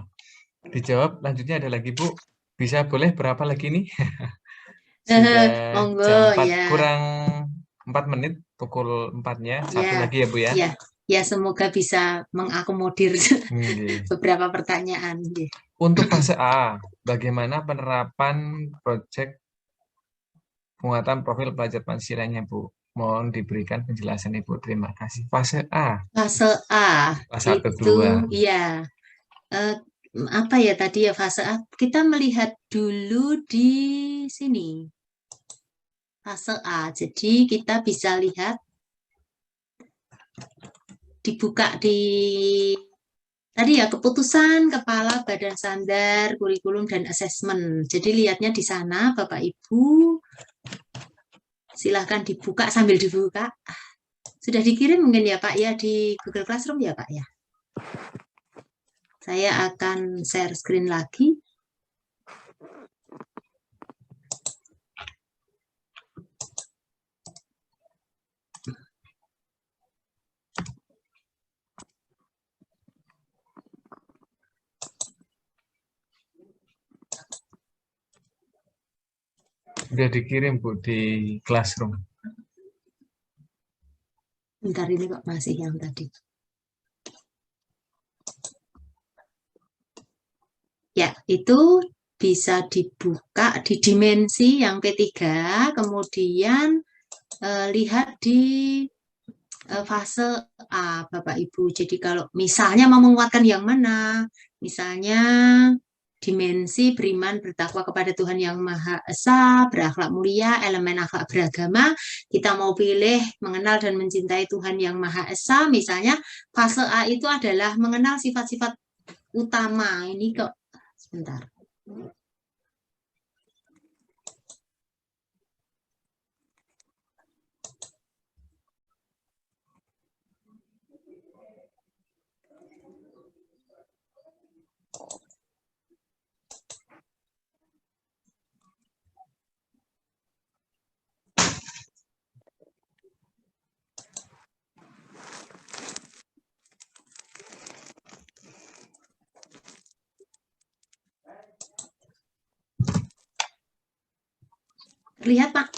dijawab. Lanjutnya ada lagi Bu. Bisa boleh berapa lagi nih? Sudah Monggo, jam 4 ya. kurang 4 menit, pukul 4-nya. Satu lagi ya Bu ya. Ya, semoga bisa mengakomodir beberapa pertanyaan. Untuk fase A, bagaimana penerapan proyek penguatan profil pelajar Pancasilanya Bu? Mohon diberikan penjelasan Ibu. Terima kasih. Fase A. Fase A. Fase itu 2. Ya. Tadi ya fase A? Kita melihat dulu di sini. Fase A. Jadi kita bisa lihat dibuka di tadi ya, keputusan Kepala Badan Standar Kurikulum dan Asesmen. Jadi lihatnya di sana Bapak Ibu. Silahkan dibuka sambil dibuka. Sudah dikirim mungkin ya Pak ya di Google Classroom ya Pak ya. Saya akan share screen lagi. Udah dikirim Bu di Classroom. Bentar ini kok masih yang tadi. Ya, itu bisa dibuka di dimensi yang P3, kemudian lihat di fase A, Bapak Ibu. Jadi kalau misalnya mau menguatkan yang mana, misalnya dimensi beriman bertakwa kepada Tuhan Yang Maha Esa, berakhlak mulia, elemen akhlak beragama, kita mau pilih mengenal dan mencintai Tuhan Yang Maha Esa, misalnya fase A itu adalah mengenal sifat-sifat utama. Ini kok sebentar. Lihat Pak.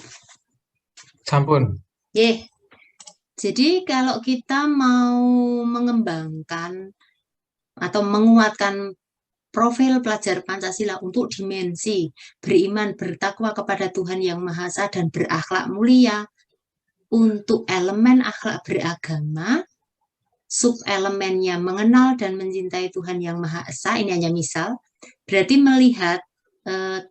Sampun. Jadi kalau kita mau mengembangkan atau menguatkan profil pelajar Pancasila untuk dimensi beriman bertakwa kepada Tuhan Yang Maha Esa dan berakhlak mulia, untuk elemen akhlak beragama, sub-elemennya mengenal dan mencintai Tuhan Yang Maha Esa, ini hanya misal, berarti melihat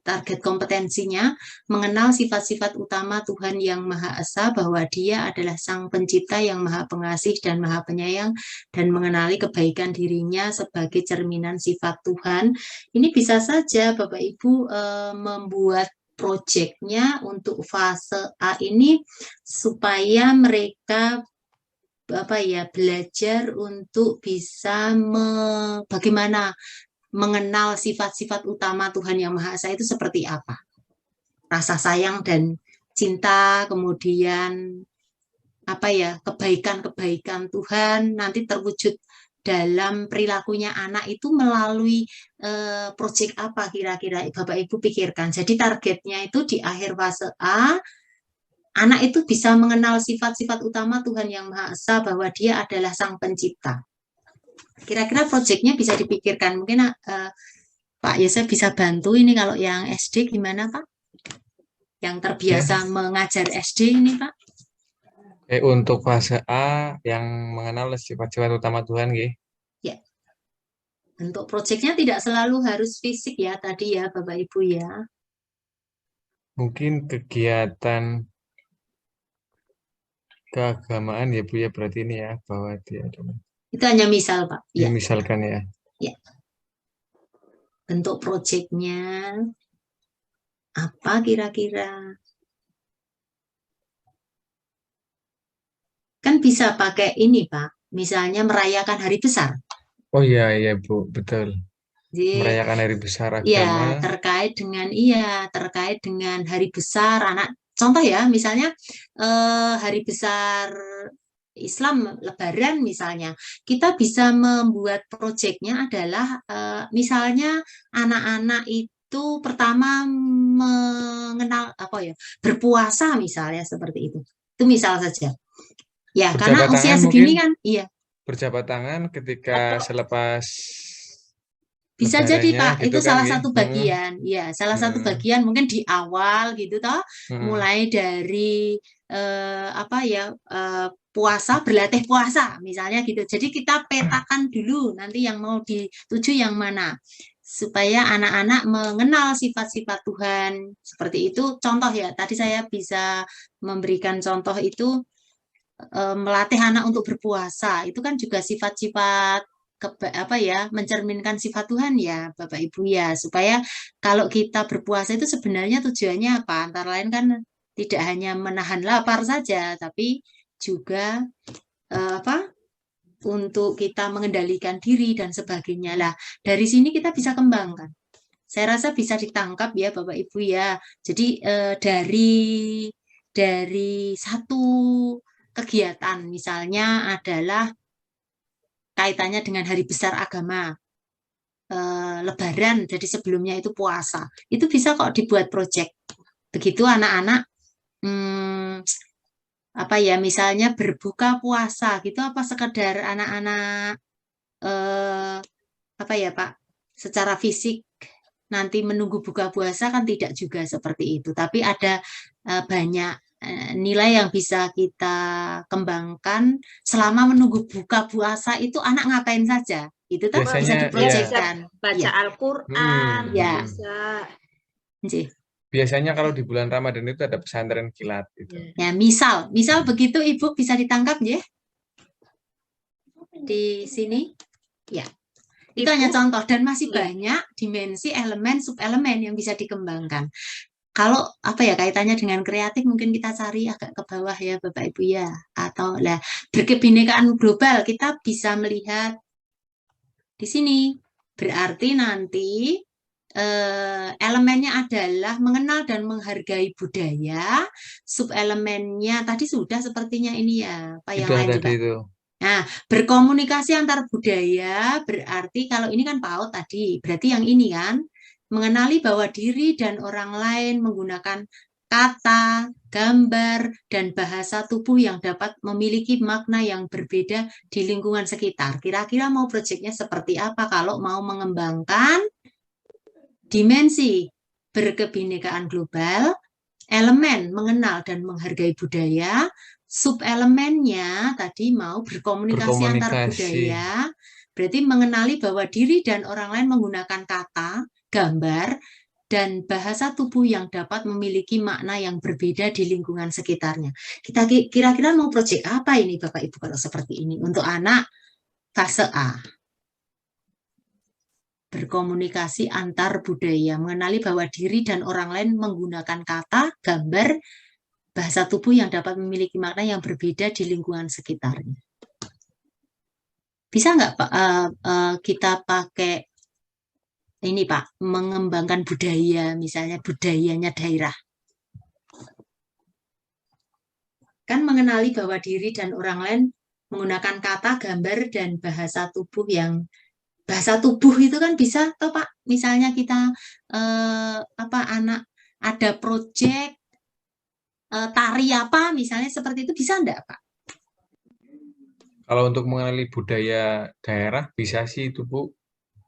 target kompetensinya mengenal sifat-sifat utama Tuhan Yang Maha Esa, bahwa Dia adalah Sang Pencipta yang Maha Pengasih dan Maha Penyayang, dan mengenali kebaikan dirinya sebagai cerminan sifat Tuhan. Ini bisa saja Bapak Ibu membuat proyeknya untuk fase A ini supaya mereka belajar untuk bisa bagaimana mengenal sifat-sifat utama Tuhan Yang Maha Esa itu seperti apa. Rasa sayang dan cinta, kemudian kebaikan-kebaikan Tuhan nanti terwujud dalam perilakunya anak itu melalui proyek apa kira-kira Bapak Ibu pikirkan. Jadi targetnya itu di akhir fase A, anak itu bisa mengenal sifat-sifat utama Tuhan Yang Maha Esa, bahwa Dia adalah Sang Pencipta. Kira-kira proyeknya bisa dipikirkan. Mungkin Pak Yosef bisa bantu ini kalau yang SD gimana Pak? Yang terbiasa mengajar SD ini Pak? Untuk fase A yang mengenal sifat-sifat utama Tuhan, nggih. Ya. Untuk proyeknya tidak selalu harus fisik ya tadi ya Bapak Ibu ya. Mungkin kegiatan keagamaan ya Bu ya, berarti ini ya, bahwa dia adalah. Itu hanya misal Pak. Ya. Misalkan ya. Ya. Bentuk proyeknya apa kira-kira? Kan bisa pakai ini Pak, misalnya merayakan hari besar. Oh iya Bu, betul. Jadi, merayakan hari besar agama. Ya, terkait dengan hari besar anak. Contoh ya, misalnya hari besar Islam Lebaran misalnya, kita bisa membuat proyeknya adalah misalnya anak-anak itu pertama mengenal berpuasa misalnya seperti itu. Itu misal saja. Ya, karena usia segini kan, iya. Berjabat tangan ketika selepas bisa jadi Pak, gitu itu kan, salah satu bagian. Ya, salah satu bagian mungkin di awal gitu toh, mulai dari puasa, berlatih puasa misalnya gitu. Jadi kita petakan dulu nanti yang mau dituju yang mana, supaya anak-anak mengenal sifat-sifat Tuhan. Seperti itu contoh ya. Tadi saya bisa memberikan contoh itu melatih anak untuk berpuasa. Itu kan juga sifat-sifat mencerminkan sifat Tuhan ya Bapak Ibu ya, supaya kalau kita berpuasa itu sebenarnya tujuannya apa, antara lain kan tidak hanya menahan lapar saja, tapi juga untuk kita mengendalikan diri dan sebagainya lah. Dari sini kita bisa kembangkan, saya rasa bisa ditangkap ya Bapak Ibu ya. Jadi dari satu kegiatan misalnya adalah kaitannya dengan hari besar agama, Lebaran, jadi sebelumnya itu puasa. Itu bisa kok dibuat proyek. Begitu anak-anak apa ya, misalnya berbuka puasa gitu, apa sekedar anak-anak apa ya Pak, secara fisik nanti menunggu buka puasa kan tidak juga seperti itu, tapi ada banyak nilai yang bisa kita kembangkan selama menunggu buka puasa. Itu anak ngapain saja itu tuh bisa Biasanya, diproyekkan. Baca Ya, Al-Quran, Ya. bisa. Nggih. biasanya kalau di bulan Ramadan itu ada pesantren kilat itu. Ya, misal begitu Ibu bisa ditangkap ya di sini. Ya. Itu Ibu? hanya contoh dan masih Iya. banyak dimensi elemen subelemen yang bisa dikembangkan. Kalau apa ya kaitannya dengan kreatif mungkin kita cari agak ke bawah ya Bapak Ibu ya. Atau lah berkebinekaan global kita bisa melihat di sini. Berarti nanti elemennya adalah mengenal dan menghargai budaya. Subelemennya tadi sudah sepertinya ini ya, Pak, yang Sudah lain tadi juga. itu. Nah, berkomunikasi antar budaya berarti kalau ini kan PAUD tadi, berarti yang ini kan mengenali bahwa diri dan orang lain menggunakan kata, gambar, dan bahasa tubuh yang dapat memiliki makna yang berbeda di lingkungan sekitar. Kira-kira mau proyeknya seperti apa kalau mau mengembangkan dimensi berkebinekaan global, elemen mengenal dan menghargai budaya, subelemennya tadi mau berkomunikasi antar budaya, berarti mengenali bahwa diri dan orang lain menggunakan kata, gambar, dan bahasa tubuh yang dapat memiliki makna yang berbeda di lingkungan sekitarnya. Kita kira-kira mau proyek apa ini Bapak Ibu kalau seperti ini untuk anak fase A? Berkomunikasi antar budaya, mengenali bahwa diri dan orang lain menggunakan kata, gambar, bahasa tubuh yang dapat memiliki makna yang berbeda di lingkungan sekitarnya. Bisa nggak Pak kita pakai ini Pak, mengembangkan budaya, misalnya budayanya daerah. Kan mengenali bahwa diri dan orang lain menggunakan kata, gambar, dan bahasa tubuh yang bahasa tubuh itu kan bisa toh Pak, misalnya kita anak ada proyek tari apa misalnya seperti itu bisa enggak Pak? Kalau untuk mengenali budaya daerah bisa sih itu Bu.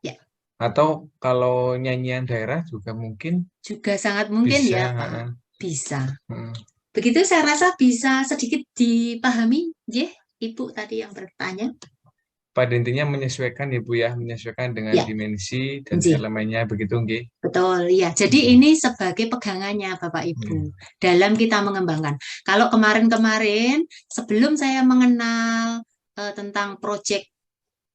Ya. Atau kalau nyanyian daerah juga mungkin. Juga sangat mungkin bisa, ya Pak. Bisa. Begitu saya rasa bisa sedikit dipahami, ya Ibu tadi yang bertanya. Pada intinya menyesuaikan ya Bu ya, menyesuaikan dengan dimensi dan elemennya begitu nggih. Betul, ya. Jadi ini sebagai pegangannya Bapak Ibu dalam kita mengembangkan. Kalau kemarin-kemarin sebelum saya mengenal tentang proyek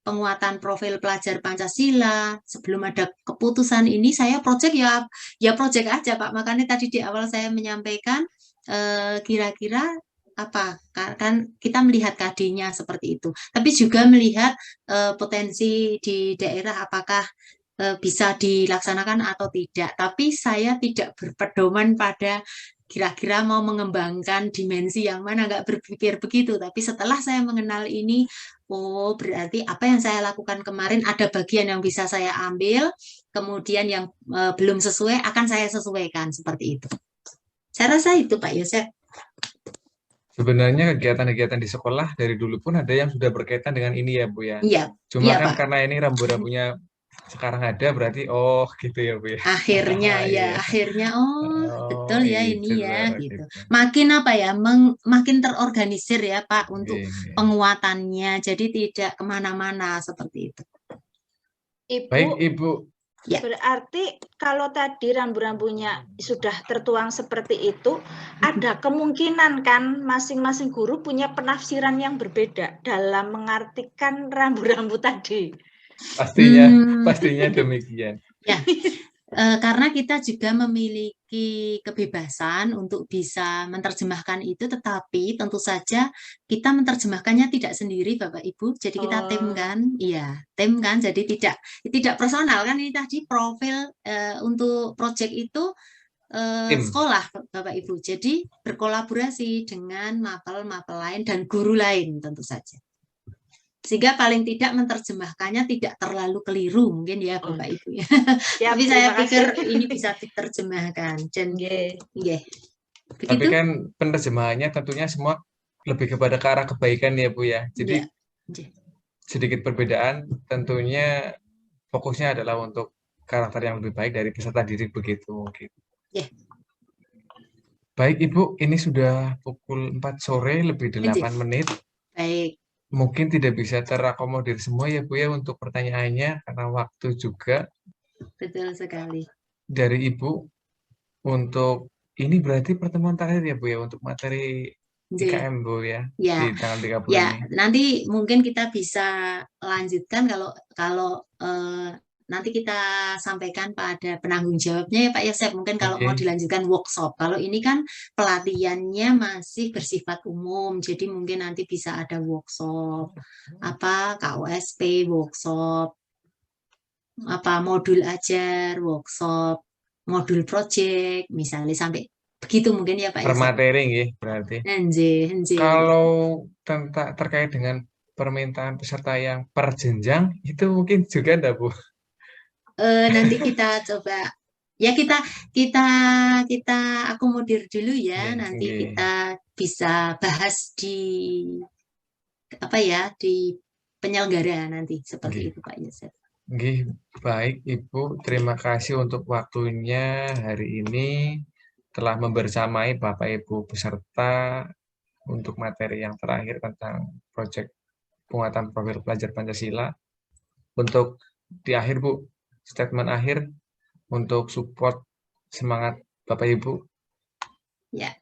penguatan profil pelajar Pancasila, sebelum ada keputusan ini saya proyek ya proyek aja Pak. Makanya tadi di awal saya menyampaikan kira-kira apa, kan kita melihat KD-nya seperti itu, tapi juga melihat potensi di daerah apakah bisa dilaksanakan atau tidak. Tapi saya tidak berpedoman pada kira-kira mau mengembangkan dimensi yang mana, nggak berpikir begitu. Tapi setelah saya mengenal ini, oh berarti apa yang saya lakukan kemarin ada bagian yang bisa saya ambil, kemudian yang belum sesuai akan saya sesuaikan seperti itu. Saya rasa itu Pak Yosef. Sebenarnya kegiatan-kegiatan di sekolah dari dulu pun ada yang sudah berkaitan dengan ini ya Bu ya. Iya. Cuma iya, kan Pak. karena ini rambu-rambunya sekarang ada berarti gitu ya Bu ya. Akhirnya akhirnya betul ya ini ya gitu. Makin apa ya, makin terorganisir ya Pak untuk penguatannya. Jadi tidak kemana-mana seperti itu. Ibu. Baik Ibu. Ya. Berarti kalau tadi rambu-rambunya sudah tertuang seperti itu, ada kemungkinan kan masing-masing guru punya penafsiran yang berbeda dalam mengartikan rambu-rambu tadi. Pastinya demikian. Ya, karena kita juga memiliki kebebasan untuk bisa menerjemahkan itu, tetapi tentu saja kita menerjemahkannya tidak sendiri Bapak Ibu. Jadi kita tim kan, tim kan. Jadi tidak personal kan, ini tadi profil untuk proyek itu sekolah Bapak Ibu. Jadi berkolaborasi dengan mapel lain dan guru lain tentu saja. sehingga paling tidak menerjemahkannya tidak terlalu keliru mungkin ya Bapak Ibu ya. Siap, Tapi saya terima pikir kasih. ini bisa diterjemahkan dan Nggih. Tapi begitu. kan penerjemahannya tentunya semua lebih kepada ke arah kebaikan ya Bu ya. Jadi Ya. sedikit perbedaan tentunya fokusnya adalah untuk karakter yang lebih baik dari peserta didik begitu mungkin. Ya. Baik Ibu, ini sudah pukul 4 sore lebih 8 menit. Baik. Mungkin tidak bisa terakomodir semua ya Bu ya untuk pertanyaannya karena waktu juga. Betul sekali. Dari Ibu untuk ini berarti pertemuan terakhir ya Bu ya untuk materi IKM Bu ya, Ya. di tanggal 30 Ya, ini. nanti mungkin kita bisa lanjutkan kalau nanti kita sampaikan pada penanggung jawabnya ya Pak Yosep. Mungkin kalau mau dilanjutkan workshop. Kalau ini kan pelatihannya masih bersifat umum, jadi mungkin nanti bisa ada workshop, KOSP workshop, modul ajar workshop, modul project, misalnya sampai begitu mungkin ya Pak Per Yosep. materi nggih berarti. Enje. Kalau terkait dengan permintaan peserta yang per jenjang itu mungkin juga enggak Bu? Nanti kita coba ya kita akomodir dulu ya. Nanti kita bisa bahas di di penyelenggara nanti seperti itu Pak Yosef. Nggih, baik Ibu, terima kasih untuk waktunya hari ini telah membersamai Bapak Ibu peserta untuk materi yang terakhir tentang proyek penguatan profil pelajar Pancasila. Untuk di akhir Bu, statement akhir untuk support semangat Bapak Ibu. Ya,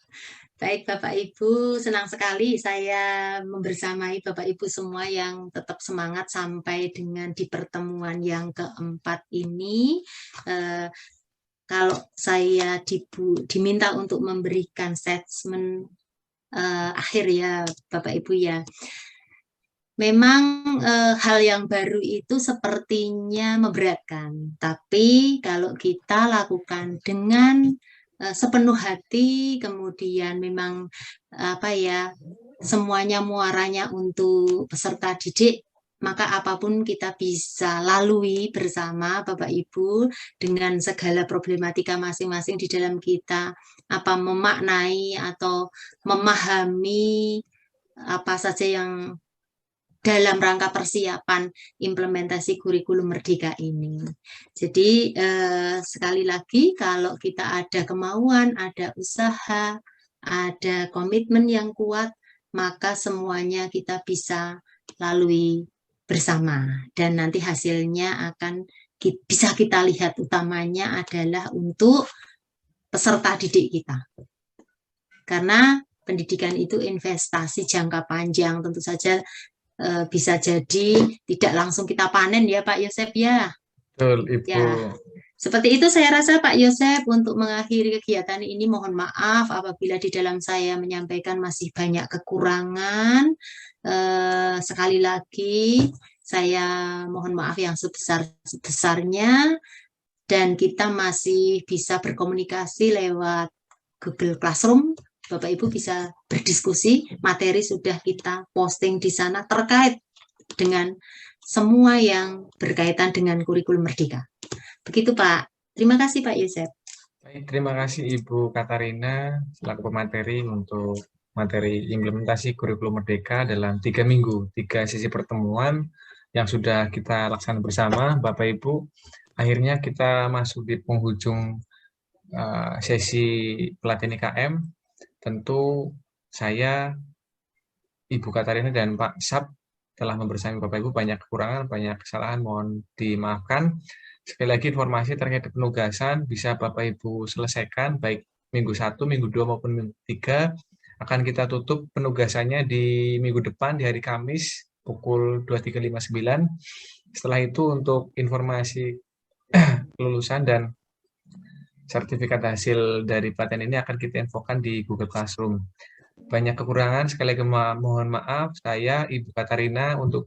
baik Bapak Ibu, senang sekali saya membersamai Bapak Ibu semua yang tetap semangat sampai dengan di pertemuan yang keempat ini. Kalau saya diminta untuk memberikan statement akhir ya Bapak Ibu ya. Memang hal yang baru itu sepertinya memberatkan, tapi kalau kita lakukan dengan sepenuh hati, kemudian memang semuanya muaranya untuk peserta didik, maka apapun kita bisa lalui bersama Bapak Ibu dengan segala problematika masing-masing di dalam kita memaknai atau memahami apa saja yang dalam rangka persiapan implementasi kurikulum Merdeka ini. Jadi sekali lagi kalau kita ada kemauan, ada usaha, ada komitmen yang kuat, maka semuanya kita bisa lalui bersama. Dan nanti hasilnya akan bisa kita lihat, utamanya adalah untuk peserta didik kita. Karena pendidikan itu investasi jangka panjang, tentu saja bisa jadi tidak langsung kita panen ya Pak Yosep ya. Betul Ibu. Ya, seperti itu saya rasa Pak Yosep. Untuk mengakhiri kegiatan ini mohon maaf apabila di dalam saya menyampaikan masih banyak kekurangan. Sekali lagi saya mohon maaf yang sebesar-besarnya, dan kita masih bisa berkomunikasi lewat Google Classroom. Bapak Ibu bisa berdiskusi, materi sudah kita posting di sana terkait dengan semua yang berkaitan dengan kurikulum Merdeka. Begitu Pak. Terima kasih Pak Yosep. Baik, terima kasih Ibu Katarina selaku pemateri untuk materi implementasi kurikulum Merdeka dalam 3 minggu, 3 sesi pertemuan yang sudah kita laksanakan bersama Bapak Ibu. Akhirnya kita masuk di penghujung sesi pelatihan IKM. Tentu saya, Ibu Katarina dan Pak Sab telah membersamai Bapak Ibu banyak kekurangan, banyak kesalahan, mohon dimaafkan. Sekali lagi informasi terkait penugasan bisa Bapak Ibu selesaikan baik minggu 1, minggu 2 maupun minggu 3. Akan kita tutup penugasannya di minggu depan di hari Kamis pukul 23.59. Setelah itu untuk informasi kelulusan dan sertifikat hasil dari pelatihan ini akan kita infokan di Google Classroom. Banyak kekurangan, sekali lagi mohon maaf. Saya, Ibu Katarina, untuk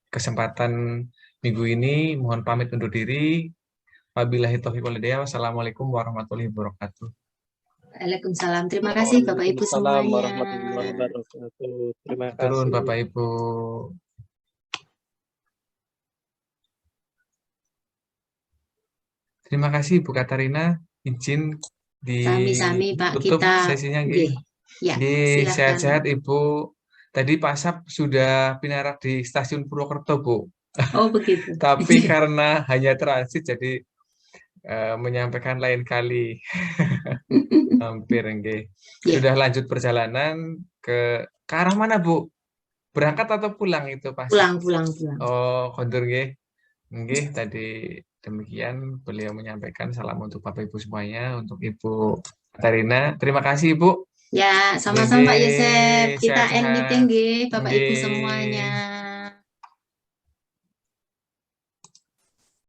kesempatan minggu ini mohon pamit undur diri. Wabillahi taufiq wal hidayah. Wassalamualaikum warahmatullahi wabarakatuh. Waalaikumsalam. Terima kasih Bapak Ibu semuanya. Waalaikumsalam warahmatullahi wabarakatuh. Terima kasih. Turun Bapak Ibu. Terima kasih Bu Katarina, izin Sami-sami Pak, ditutup kita sesinya nggih. nggih. Ya, Nggih, silakan. sehat-sehat Ibu. Tadi PASAP sudah pinarak di stasiun Purwokerto, Bu. Oh, begitu. Tapi karena hanya transit jadi menyampaikan lain kali. Hampir nggih. Ya. Sudah lanjut perjalanan ke arah mana, Bu? Berangkat atau pulang itu PASAP? Pulang. Oh, kondur nggih. Nggih, tadi demikian beliau menyampaikan salam untuk Bapak Ibu semuanya, untuk Ibu Katarina. Terima kasih Ibu. Ya, sama-sama Pak Yosef. Kita end Sehat-sehat. meeting nggih, Bapak Ibu Nggih. semuanya.